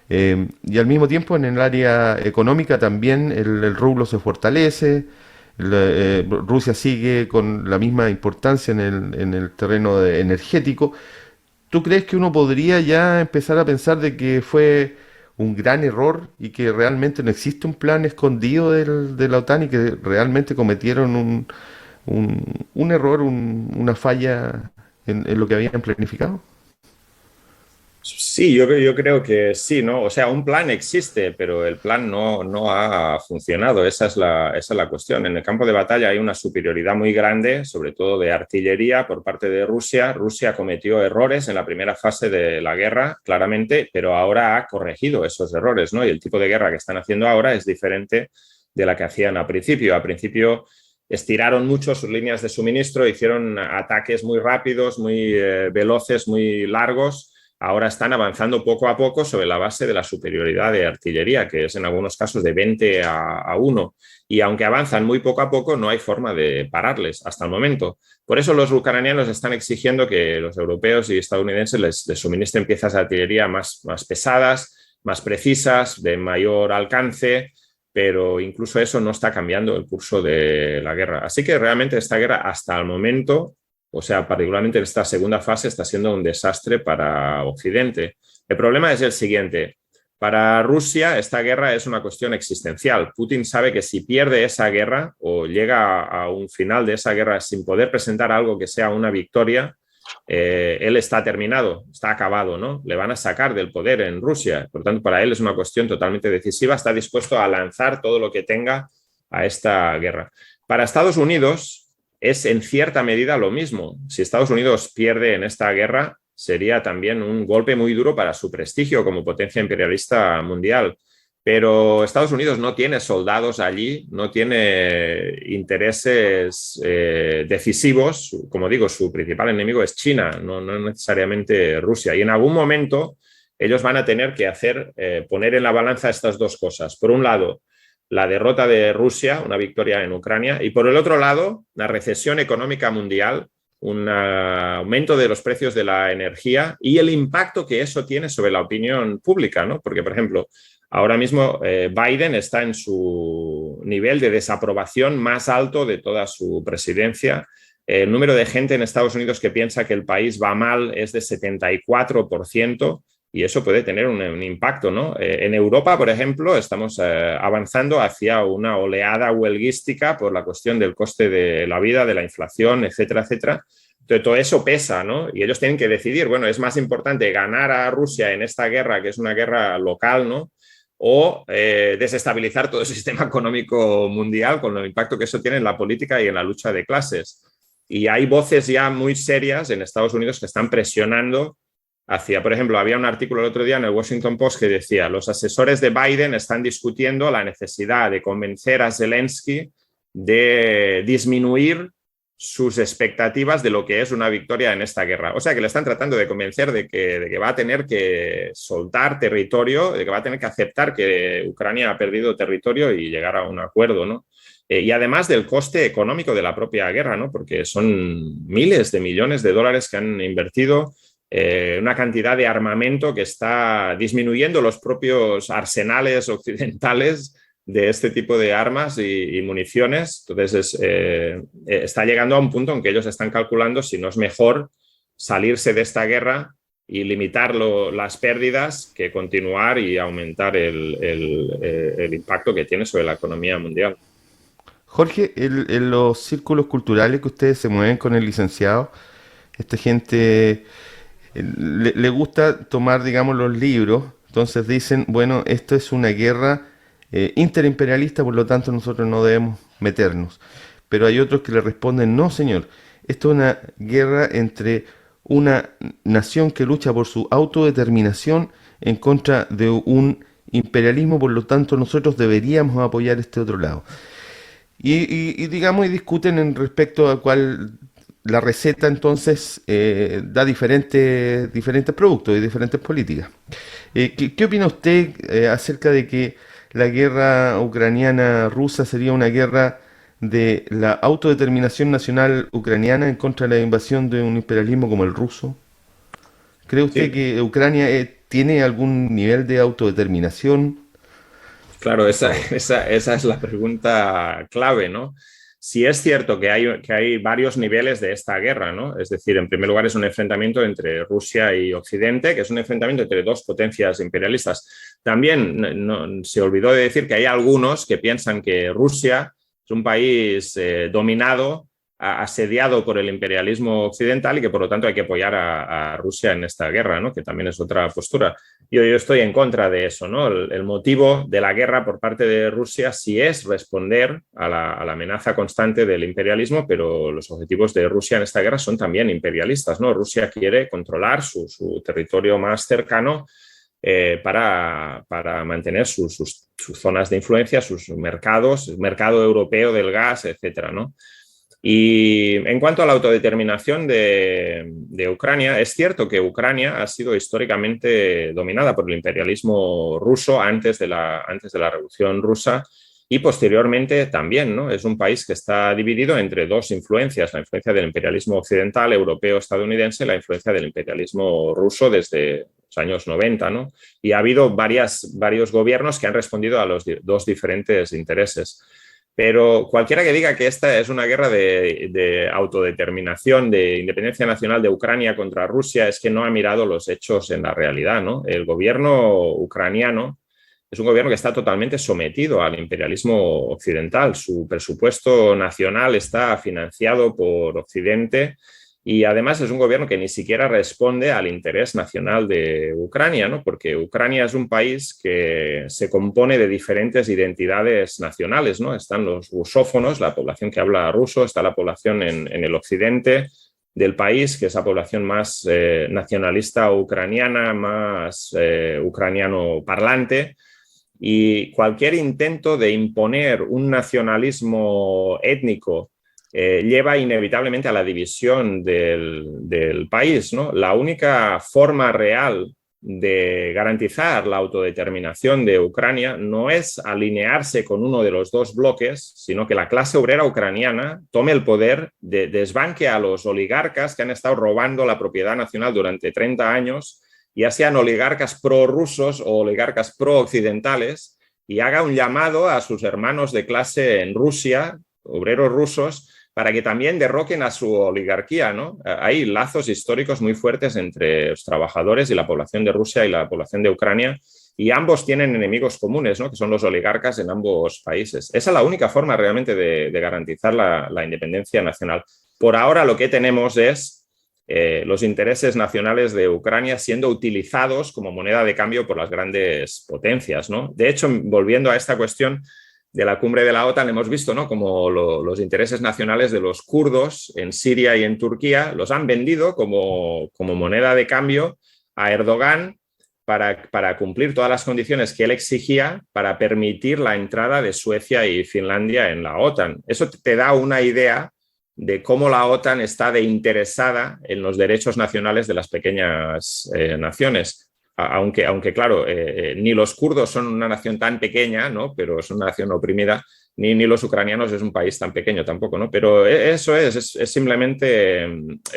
Y al mismo tiempo en el área económica también el rublo se fortalece, Rusia sigue con la misma importancia en el terreno energético. ¿Tú crees que uno podría ya empezar a pensar de que fue un gran error y que realmente no existe un plan escondido de la OTAN y que realmente cometieron un error, una falla en lo que habían planificado? Sí, yo creo que sí, ¿no? O sea, un plan existe, pero el plan no ha funcionado. Esa es la cuestión. En el campo de batalla hay una superioridad muy grande, sobre todo de artillería por parte de Rusia. Rusia cometió errores en la primera fase de la guerra, claramente, pero ahora ha corregido esos errores, ¿no? Y el tipo de guerra que están haciendo ahora es diferente de la que hacían al principio. Al principio estiraron mucho sus líneas de suministro, hicieron ataques muy rápidos, muy veloces, muy largos. Ahora están avanzando poco a poco sobre la base de la superioridad de artillería, que es en algunos casos de 20-1. Y aunque avanzan muy poco a poco, no hay forma de pararles hasta el momento. Por eso los ucranianos están exigiendo que los europeos y estadounidenses les suministren piezas de artillería más pesadas, más precisas, de mayor alcance, pero incluso eso no está cambiando el curso de la guerra. Así que realmente esta guerra hasta el momento, o sea, particularmente en esta segunda fase, está siendo un desastre para Occidente. El problema es el siguiente. Para Rusia, esta guerra es una cuestión existencial. Putin sabe que si pierde esa guerra o llega a un final de esa guerra sin poder presentar algo que sea una victoria, él está terminado, está acabado, ¿no? Le van a sacar del poder en Rusia. Por tanto, para él es una cuestión totalmente decisiva. Está dispuesto a lanzar todo lo que tenga a esta guerra. Para Estados Unidos es en cierta medida lo mismo. Si Estados Unidos pierde en esta guerra, sería también un golpe muy duro para su prestigio como potencia imperialista mundial. Pero Estados Unidos no tiene soldados allí, no tiene intereses decisivos. Como digo, su principal enemigo es China, no necesariamente Rusia. Y en algún momento ellos van a tener que poner en la balanza estas dos cosas. Por un lado, la derrota de Rusia, una victoria en Ucrania, y por el otro lado, la recesión económica mundial, un aumento de los precios de la energía y el impacto que eso tiene sobre la opinión pública, ¿no? Porque, por ejemplo, ahora mismo Biden está en su nivel de desaprobación más alto de toda su presidencia. El número de gente en Estados Unidos que piensa que el país va mal es de 74%. Y eso puede tener un impacto, ¿no? En Europa, por ejemplo, estamos avanzando hacia una oleada huelguística por la cuestión del coste de la vida, de la inflación, etcétera, etcétera. Entonces, todo eso pesa, ¿no? Y ellos tienen que decidir, bueno, es más importante ganar a Rusia en esta guerra, que es una guerra local, ¿no? O desestabilizar todo el sistema económico mundial con el impacto que eso tiene en la política y en la lucha de clases. Y hay voces ya muy serias en Estados Unidos que están presionando por ejemplo, había un artículo el otro día en el Washington Post que decía: los asesores de Biden están discutiendo la necesidad de convencer a Zelensky de disminuir sus expectativas de lo que es una victoria en esta guerra. O sea, que le están tratando de convencer de que va a tener que soltar territorio, de que va a tener que aceptar que Ucrania ha perdido territorio y llegar a un acuerdo, ¿no? Y además del coste económico de la propia guerra, ¿no? Porque son miles de millones de dólares que han invertido, una cantidad de armamento que está disminuyendo los propios arsenales occidentales de este tipo de armas y municiones. Entonces está llegando a un punto en que ellos están calculando si no es mejor salirse de esta guerra y limitar las pérdidas que continuar y aumentar el impacto que tiene sobre la economía mundial. Jorge, en los círculos culturales que ustedes se mueven con el licenciado, esta gente le gusta tomar, digamos, los libros, entonces dicen, bueno, esto es una guerra interimperialista, por lo tanto nosotros no debemos meternos. Pero hay otros que le responden, no señor, esto es una guerra entre una nación que lucha por su autodeterminación en contra de un imperialismo, por lo tanto nosotros deberíamos apoyar este otro lado. Y digamos, y discuten en respecto a cuál la receta entonces da diferentes productos y diferentes políticas. ¿Qué opina usted acerca de que la guerra ucraniana-rusa sería una guerra de la autodeterminación nacional ucraniana en contra de la invasión de un imperialismo como el ruso? ¿Cree usted Sí. que Ucrania tiene algún nivel de autodeterminación? Claro, esa es la pregunta clave, ¿no? Si es cierto que hay varios niveles de esta guerra, ¿no? Es decir, en primer lugar es un enfrentamiento entre Rusia y Occidente, que es un enfrentamiento entre dos potencias imperialistas. También se olvidó de decir que hay algunos que piensan que Rusia es un país dominado, asediado por el imperialismo occidental y que por lo tanto hay que apoyar a Rusia en esta guerra, ¿no? Que también es otra postura. Yo estoy en contra de eso, ¿no? El motivo de la guerra por parte de Rusia sí es responder a la amenaza constante del imperialismo, pero los objetivos de Rusia en esta guerra son también imperialistas, ¿no? Rusia quiere controlar su territorio más cercano para mantener sus zonas de influencia, sus mercados, el mercado europeo del gas, etcétera, ¿no? Y en cuanto a la autodeterminación de Ucrania, es cierto que Ucrania ha sido históricamente dominada por el imperialismo ruso antes de la Revolución Rusa y posteriormente también, ¿no? Es un país que está dividido entre dos influencias, la influencia del imperialismo occidental, europeo, estadounidense, y la influencia del imperialismo ruso desde los años 90, ¿no? Y ha habido varios gobiernos que han respondido a los dos diferentes intereses. Pero cualquiera que diga que esta es una guerra de autodeterminación, de independencia nacional de Ucrania contra Rusia, es que no ha mirado los hechos en la realidad, ¿no? El gobierno ucraniano es un gobierno que está totalmente sometido al imperialismo occidental. Su presupuesto nacional está financiado por Occidente y además es un gobierno que ni siquiera responde al interés nacional de Ucrania, ¿no? Porque Ucrania es un país que se compone de diferentes identidades nacionales, ¿no? Están los rusófonos, la población que habla ruso, está la población en el occidente del país, que es la población más nacionalista ucraniana, más ucraniano parlante. y cualquier intento de imponer un nacionalismo étnico lleva inevitablemente a la división del país, ¿no? La única forma real de garantizar la autodeterminación de Ucrania no es alinearse con uno de los dos bloques, sino que la clase obrera ucraniana tome el poder, desbanque a los oligarcas que han estado robando la propiedad nacional durante 30 años, ya sean oligarcas prorrusos o oligarcas pro-occidentales, y haga un llamado a sus hermanos de clase en Rusia, obreros rusos, para que también derroquen a su oligarquía, ¿no? Hay lazos históricos muy fuertes entre los trabajadores y la población de Rusia y la población de Ucrania, y ambos tienen enemigos comunes, ¿no? Que son los oligarcas en ambos países. Esa es la única forma realmente de garantizar la independencia nacional. Por ahora lo que tenemos es los intereses nacionales de Ucrania siendo utilizados como moneda de cambio por las grandes potencias, ¿no? De hecho, volviendo a esta cuestión de la cumbre de la OTAN, hemos visto, ¿no?, como los intereses nacionales de los kurdos en Siria y en Turquía los han vendido como moneda de cambio a Erdogan para cumplir todas las condiciones que él exigía para permitir la entrada de Suecia y Finlandia en la OTAN. Eso te da una idea de cómo la OTAN está de interesada en los derechos nacionales de las pequeñas naciones. Aunque claro, ni los kurdos son una nación tan pequeña, ¿no?, pero es una nación oprimida, ni los ucranianos es un país tan pequeño tampoco, ¿no? Pero eso es simplemente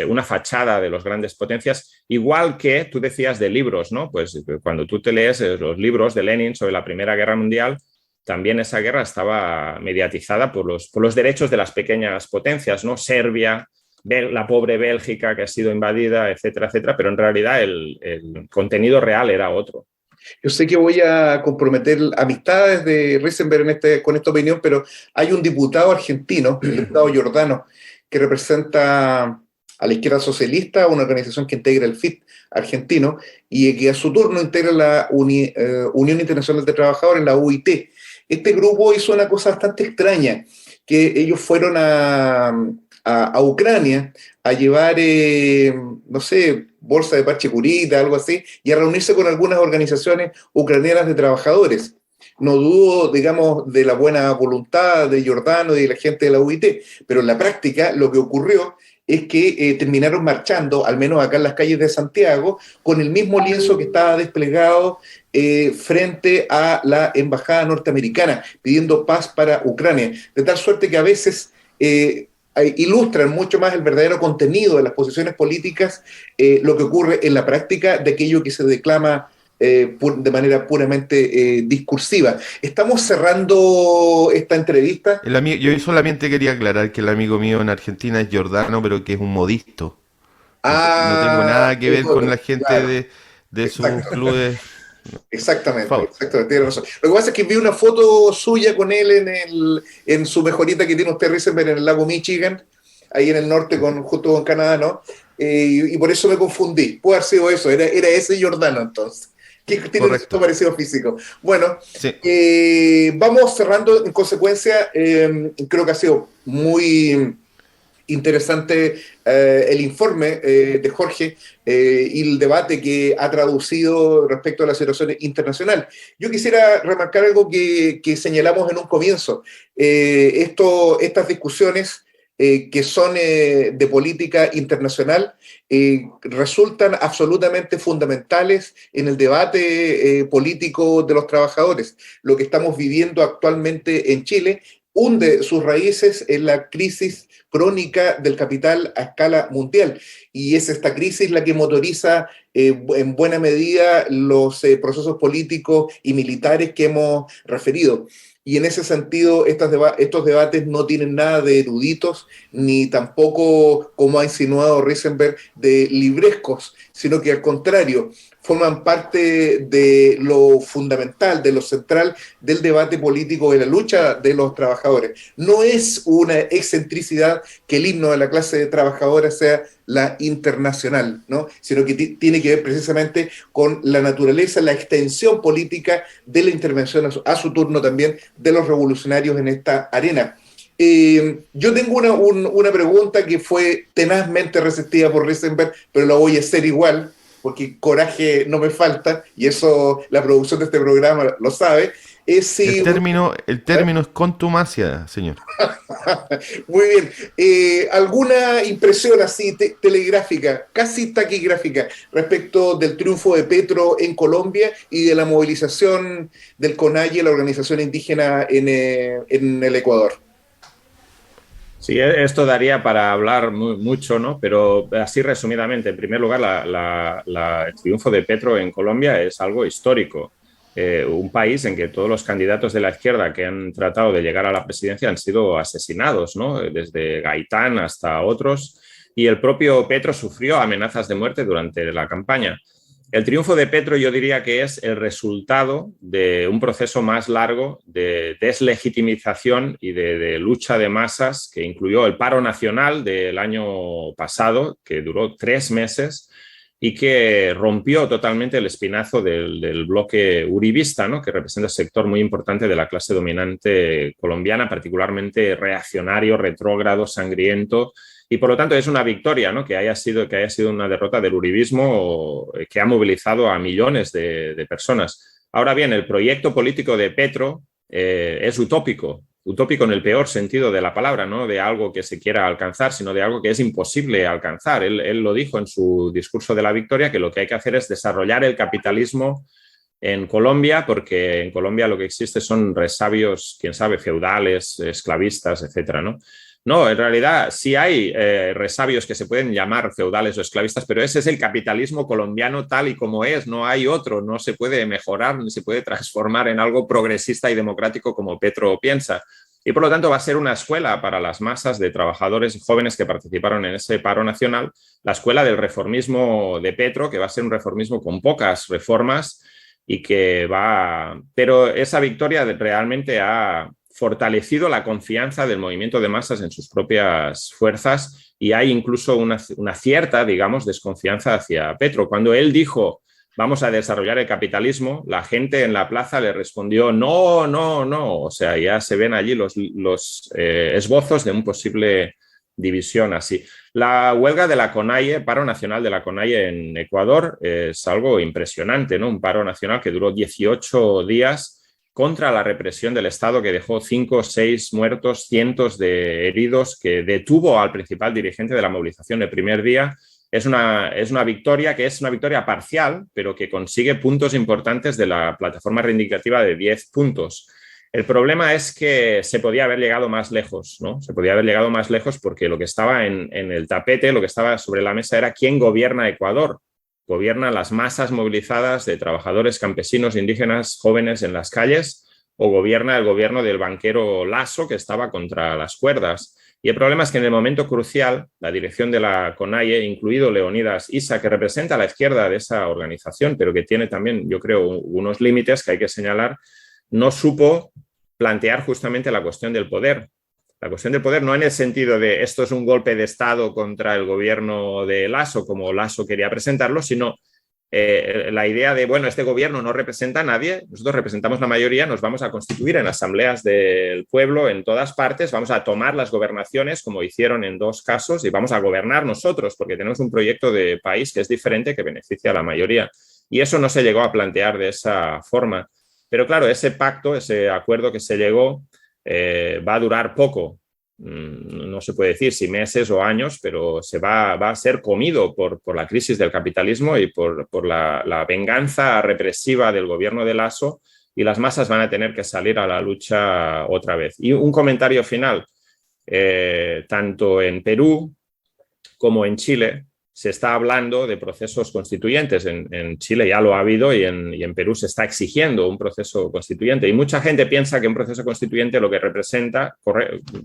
una fachada de las grandes potencias, igual que tú decías de libros, ¿no? Pues cuando tú te lees los libros de Lenin sobre la Primera Guerra Mundial, también esa guerra estaba mediatizada por los derechos de las pequeñas potencias, ¿no? Serbia, la pobre Bélgica que ha sido invadida, etcétera, etcétera, pero en realidad el contenido real era otro. Yo sé que voy a comprometer amistades de Risenberg con esta opinión, pero hay un diputado argentino, el diputado Giordano, que representa a la izquierda socialista, una organización que integra el FIT argentino, y que a su turno integra la Unión Internacional de Trabajadores, la UIT. Este grupo hizo una cosa bastante extraña, que ellos fueron a Ucrania a llevar, no sé, bolsa de parche curita, algo así, y a reunirse con algunas organizaciones ucranianas de trabajadores. No dudo, digamos, de la buena voluntad de Giordano y de la gente de la UIT, pero en la práctica lo que ocurrió es que terminaron marchando, al menos acá en las calles de Santiago, con el mismo lienzo que estaba desplegado frente a la embajada norteamericana, pidiendo paz para Ucrania, de tal suerte que a veces ilustran mucho más el verdadero contenido de las posiciones políticas, lo que ocurre en la práctica de aquello que se declama de manera puramente discursiva. Estamos cerrando esta entrevista. Yo solamente quería aclarar que el amigo mío en Argentina es Giordano, pero que es un modisto. No tengo nada que ver con la gente, claro, de sus clubes. Exactamente, tiene razón. Lo que pasa es que vi una foto suya con él en su mejorita que tiene usted, Risenberg, en el lago Michigan, ahí en el norte, junto con Canadá, ¿no? Y por eso me confundí. Puede haber sido eso, era ese Giordano entonces, que tiene un parecido físico. Bueno, sí. Vamos cerrando. En consecuencia, creo que ha sido muy interesante el informe de Jorge y el debate que ha traducido respecto a la situación internacional. Yo quisiera remarcar algo que señalamos en un comienzo. Estas discusiones que son de política internacional resultan absolutamente fundamentales en el debate político de los trabajadores. Lo que estamos viviendo actualmente en Chile hunde sus raíces en la crisis crónica del capital a escala mundial, y es esta crisis la que motoriza en buena medida los procesos políticos y militares que hemos referido. Y en ese sentido, estos debates no tienen nada de eruditos, ni tampoco, como ha insinuado Risenberg, de librescos, sino que al contrario, forman parte de lo fundamental, de lo central del debate político, de la lucha de los trabajadores. No es una excentricidad que el himno de la clase trabajadora sea la internacional, ¿no?, sino que tiene que ver precisamente con la naturaleza, la extensión política de la intervención a su turno también de los revolucionarios en esta arena. Yo tengo una pregunta que fue tenazmente resistida por Risenberg, pero la voy a hacer igual, porque coraje no me falta, y eso la producción de este programa lo sabe. es si... El término es contumacia, señor. Muy bien. ¿Alguna impresión así telegráfica, casi taquigráfica, respecto del triunfo de Petro en Colombia y de la movilización del CONAIE, la organización indígena en el Ecuador? Sí, esto daría para hablar mucho, ¿no? Pero así resumidamente, en primer lugar, el triunfo de Petro en Colombia es algo histórico. Un país en que todos los candidatos de la izquierda que han tratado de llegar a la presidencia han sido asesinados, ¿no? Desde Gaitán hasta otros, y el propio Petro sufrió amenazas de muerte durante la campaña. El triunfo de Petro yo diría que es el resultado de un proceso más largo de deslegitimización y de lucha de masas que incluyó el paro nacional del año pasado, que duró 3 meses y que rompió totalmente el espinazo del bloque uribista, ¿no? Que representa un sector muy importante de la clase dominante colombiana, particularmente reaccionario, retrógrado, sangriento. Y por lo tanto es una victoria, ¿no? que haya sido una derrota del uribismo que ha movilizado a millones de personas. Ahora bien, el proyecto político de Petro es utópico en el peor sentido de la palabra, no de algo que se quiera alcanzar, sino de algo que es imposible alcanzar. Él lo dijo en su discurso de la victoria, que lo que hay que hacer es desarrollar el capitalismo en Colombia, porque en Colombia lo que existe son resabios, quién sabe, feudales, esclavistas, etcétera, ¿no? No, en realidad sí hay resabios que se pueden llamar feudales o esclavistas, pero ese es el capitalismo colombiano tal y como es, no hay otro, no se puede mejorar ni se puede transformar en algo progresista y democrático como Petro piensa. Y por lo tanto va a ser una escuela para las masas de trabajadores y jóvenes que participaron en ese paro nacional, la escuela del reformismo de Petro, que va a ser un reformismo con pocas reformas y que va... Pero esa victoria realmente ha fortalecido la confianza del movimiento de masas en sus propias fuerzas y hay incluso una cierta, digamos, desconfianza hacia Petro. Cuando él dijo, vamos a desarrollar el capitalismo, la gente en la plaza le respondió, no, no, no. O sea, ya se ven allí los esbozos de un posible división así. La huelga de la CONAIE, paro nacional de la CONAIE en Ecuador, es algo impresionante, ¿no? Un paro nacional que duró 18 días contra la represión del Estado, que dejó 5 o 6 muertos, cientos de heridos, que detuvo al principal dirigente de la movilización el primer día. Es una victoria que es una victoria parcial, pero que consigue puntos importantes de la plataforma reivindicativa de 10 puntos. El problema es que se podía haber llegado más lejos, ¿no? Se podía haber llegado más lejos porque lo que estaba en el tapete, lo que estaba sobre la mesa era quién gobierna Ecuador. Gobiernan las masas movilizadas de trabajadores, campesinos, indígenas, jóvenes en las calles, o gobierna el gobierno del banquero Lasso, que estaba contra las cuerdas. Y el problema es que en el momento crucial, la dirección de la CONAIE, incluido Leonidas Issa, que representa a la izquierda de esa organización, pero que tiene también, yo creo, unos límites que hay que señalar, no supo plantear justamente la cuestión del poder. La cuestión del poder no en el sentido de esto es un golpe de Estado contra el gobierno de Lasso, como Lasso quería presentarlo, sino la idea de, bueno, este gobierno no representa a nadie, nosotros representamos la mayoría, nos vamos a constituir en asambleas del pueblo en todas partes, vamos a tomar las gobernaciones, como hicieron en 2 casos, y vamos a gobernar nosotros, porque tenemos un proyecto de país que es diferente, que beneficia a la mayoría. Y eso no se llegó a plantear de esa forma. Pero claro, ese pacto, ese acuerdo que se llegó, va a durar poco, no se puede decir si meses o años, pero va a ser comido por la crisis del capitalismo y por la venganza represiva del gobierno de Lasso, y las masas van a tener que salir a la lucha otra vez. Y un comentario final, tanto en Perú como en Chile se está hablando de procesos constituyentes. En Chile ya lo ha habido y en Perú se está exigiendo un proceso constituyente. Y mucha gente piensa que un proceso constituyente lo que representa,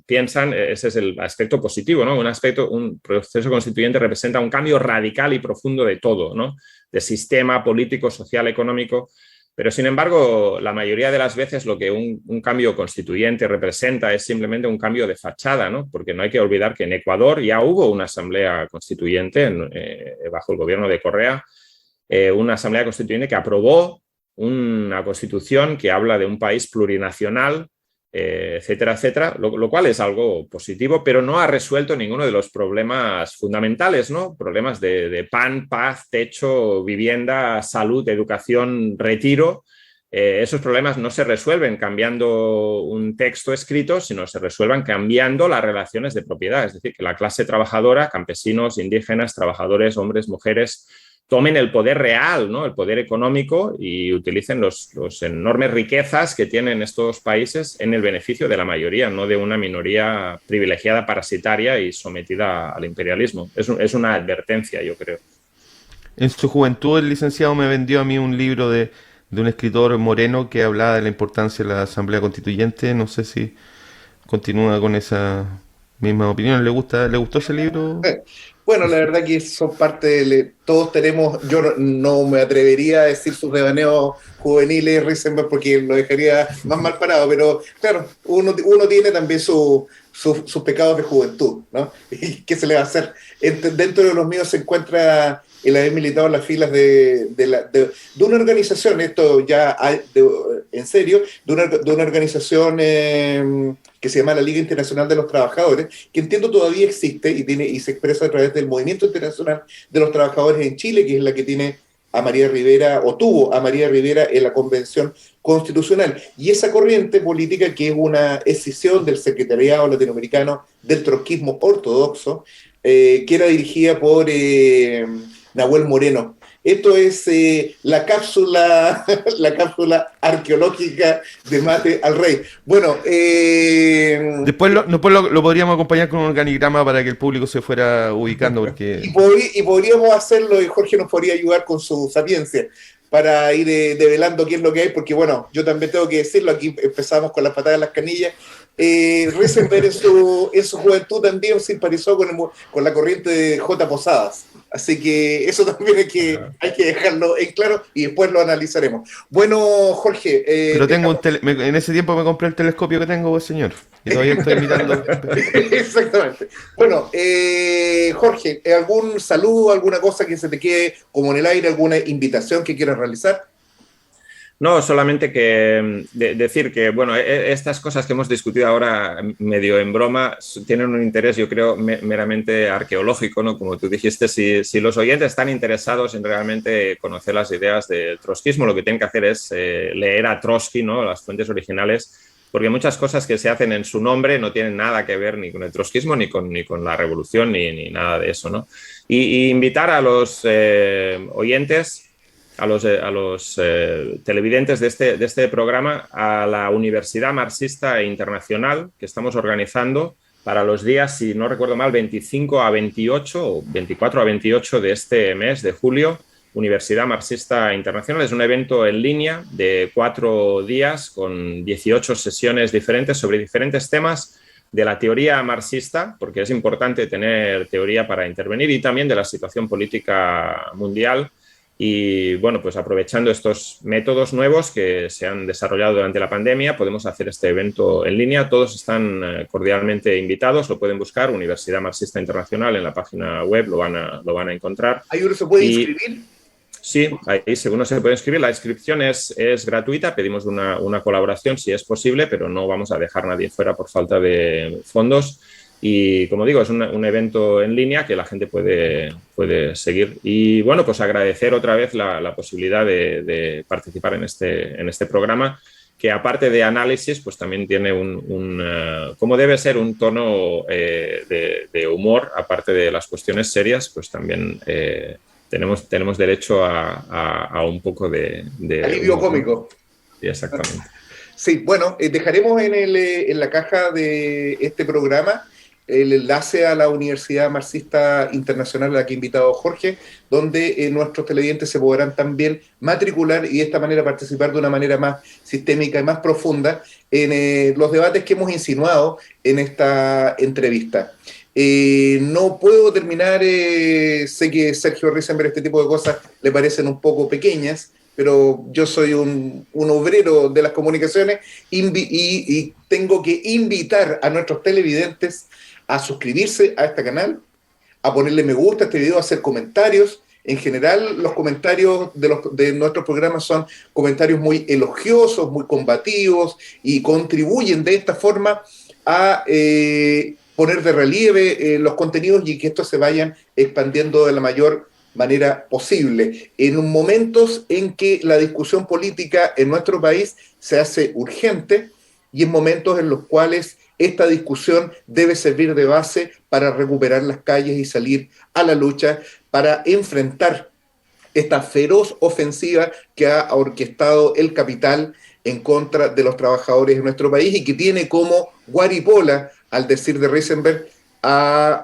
piensan, ese es el aspecto positivo, ¿no? Un proceso constituyente representa un cambio radical y profundo de todo, ¿no? De sistema político, social, económico. Pero, sin embargo, la mayoría de las veces lo que un cambio constituyente representa es simplemente un cambio de fachada, ¿no? Porque no hay que olvidar que en Ecuador ya hubo una asamblea constituyente bajo el gobierno de Correa, una asamblea constituyente que aprobó una constitución que habla de un país plurinacional, etcétera, etcétera, lo cual es algo positivo, pero no ha resuelto ninguno de los problemas fundamentales, ¿no? Problemas de pan, paz, techo, vivienda, salud, educación, retiro, esos problemas no se resuelven cambiando un texto escrito, sino se resuelven cambiando las relaciones de propiedad. Es decir, que la clase trabajadora, campesinos, indígenas, trabajadores, hombres, mujeres, tomen el poder real, ¿no? El poder económico y utilicen los enormes riquezas que tienen estos países en el beneficio de la mayoría, no de una minoría privilegiada, parasitaria y sometida al imperialismo. Es una advertencia, yo creo. En su juventud, el licenciado me vendió a mí un libro de un escritor moreno que hablaba de la importancia de la Asamblea Constituyente. No sé si continúa con esa misma opinión. ¿Le gustó ese libro? Bueno, la verdad que son parte todos tenemos, yo no me atrevería a decir sus devaneos juveniles, Risenberg, porque lo dejaría más mal parado, pero claro, uno tiene también sus pecados de juventud, ¿no? ¿Y qué se le va a hacer? Dentro de los míos se encuentra el haber militado en las filas de una organización, esto ya en serio, de una organización que se llama la Liga Internacional de los Trabajadores, que entiendo todavía existe y se expresa a través del Movimiento Internacional de los Trabajadores en Chile, que es la que tiene a María Rivera, o tuvo a María Rivera en la Convención Constitucional. Y esa corriente política, que es una escisión del secretariado latinoamericano del trotskismo ortodoxo, que era dirigida por Nahuel Moreno. Esto es la cápsula arqueológica de Mate al Rey. Bueno, después lo podríamos acompañar con un organigrama para que el público se fuera ubicando. Porque... y podríamos hacerlo, y Jorge nos podría ayudar con su sapiencia para ir develando qué es lo que hay, porque bueno, yo también tengo que decirlo, aquí empezamos con las patadas en las canillas. Risenberg en su juventud también simpatizó con la corriente de J. Posadas, así que eso también hay que dejarlo en claro y después lo analizaremos. Bueno, Jorge, pero tengo en ese tiempo me compré el telescopio que tengo, pues, señor, y todavía estoy mirando. Exactamente. Bueno, Jorge, ¿algún saludo, alguna cosa que se te quede como en el aire, alguna invitación que quieras realizar? No, solamente que decir que, bueno, estas cosas que hemos discutido ahora medio en broma tienen un interés, yo creo, meramente arqueológico, ¿no? Como tú dijiste, si los oyentes están interesados en realmente conocer las ideas del trotskismo, lo que tienen que hacer es leer a Trotsky, ¿no? Las fuentes originales, porque muchas cosas que se hacen en su nombre no tienen nada que ver ni con el trotskismo, ni con la revolución, ni nada de eso, ¿no? Y invitar a los oyentes, a los televidentes de este programa, a la Universidad Marxista Internacional que estamos organizando para los días, si no recuerdo mal, 25 a 28 o 24 a 28 de este mes de julio. Universidad Marxista Internacional es un evento en línea de 4 días con 18 sesiones diferentes sobre diferentes temas de la teoría marxista, porque es importante tener teoría para intervenir, y también de la situación política mundial. Y bueno, pues aprovechando estos métodos nuevos que se han desarrollado durante la pandemia, podemos hacer este evento en línea. Todos están cordialmente invitados, lo pueden buscar, Universidad Marxista Internacional, en la página web lo van a encontrar. ¿Ahí uno se puede inscribir? Sí, ahí uno se puede inscribir. La inscripción es gratuita, pedimos una colaboración si es posible, pero no vamos a dejar a nadie fuera por falta de fondos. Y como digo, es un evento en línea que la gente puede seguir. Y bueno, pues agradecer otra vez la posibilidad de participar en este programa, que aparte de análisis, pues también tiene como debe ser, un tono de humor, aparte de las cuestiones serias, pues también tenemos derecho a un poco de alivio cómico. Sí, exactamente. Sí, bueno, dejaremos en la caja de este programa el enlace a la Universidad Marxista Internacional a la que ha invitado Jorge, donde nuestros televidentes se podrán también matricular y de esta manera participar de una manera más sistémica y más profunda en los debates que hemos insinuado en esta entrevista. No puedo terminar, sé que Sergio Risenberg este tipo de cosas le parecen un poco pequeñas, pero yo soy un obrero de las comunicaciones y tengo que invitar a nuestros televidentes a suscribirse a este canal, a ponerle me gusta a este video, a hacer comentarios. En general, los comentarios de nuestros programas son comentarios muy elogiosos, muy combativos, y contribuyen de esta forma a poner de relieve los contenidos y que estos se vayan expandiendo de la mayor manera posible, en momentos en que la discusión política en nuestro país se hace urgente y en momentos en los cuales esta discusión debe servir de base para recuperar las calles y salir a la lucha para enfrentar esta feroz ofensiva que ha orquestado el capital en contra de los trabajadores de nuestro país y que tiene como guaripola, al decir de Risenberg, a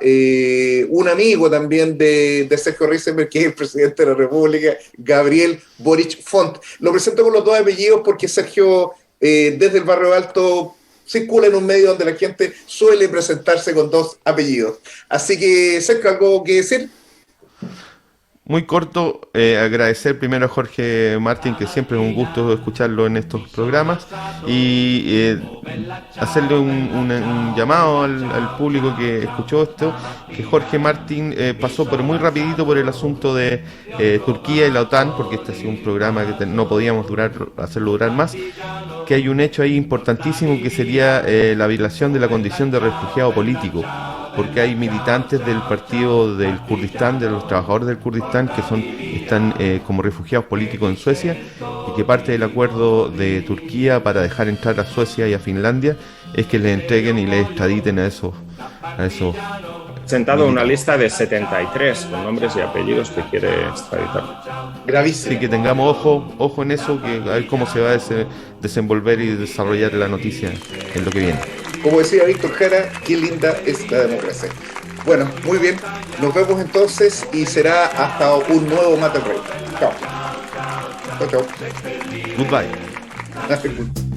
un amigo también de Sergio Risenberg, que es el presidente de la República, Gabriel Boric Font. Lo presento con los dos apellidos porque Sergio, desde el Barrio Alto, circula en un medio donde la gente suele presentarse con dos apellidos. Así que, Sergio, ¿algo que decir? Muy corto, agradecer primero a Jorge Martín, que siempre es un gusto escucharlo en estos programas, y hacerle un llamado al público que escuchó esto, que Jorge Martín pasó pero muy rapidito por el asunto de Turquía y la OTAN, porque este ha sido un programa que no podíamos hacerlo durar más, que hay un hecho ahí importantísimo que sería la violación de la condición de refugiado político, porque hay militantes del partido del Kurdistán, de los trabajadores del Kurdistán, que están como refugiados políticos en Suecia, y que parte del acuerdo de Turquía para dejar entrar a Suecia y a Finlandia es que les entreguen y les extraditen a esos presentado una lista de 73 con nombres y apellidos que quiere extraditar. Gravísimo. Así que tengamos ojo en eso, que a ver cómo se va a desenvolver y desarrollar la noticia en lo que viene. Como decía Víctor Jara, qué linda es la democracia. Bueno, muy bien. Nos vemos entonces y será hasta un nuevo Mate Rey. Chao. Chao, chao. Goodbye.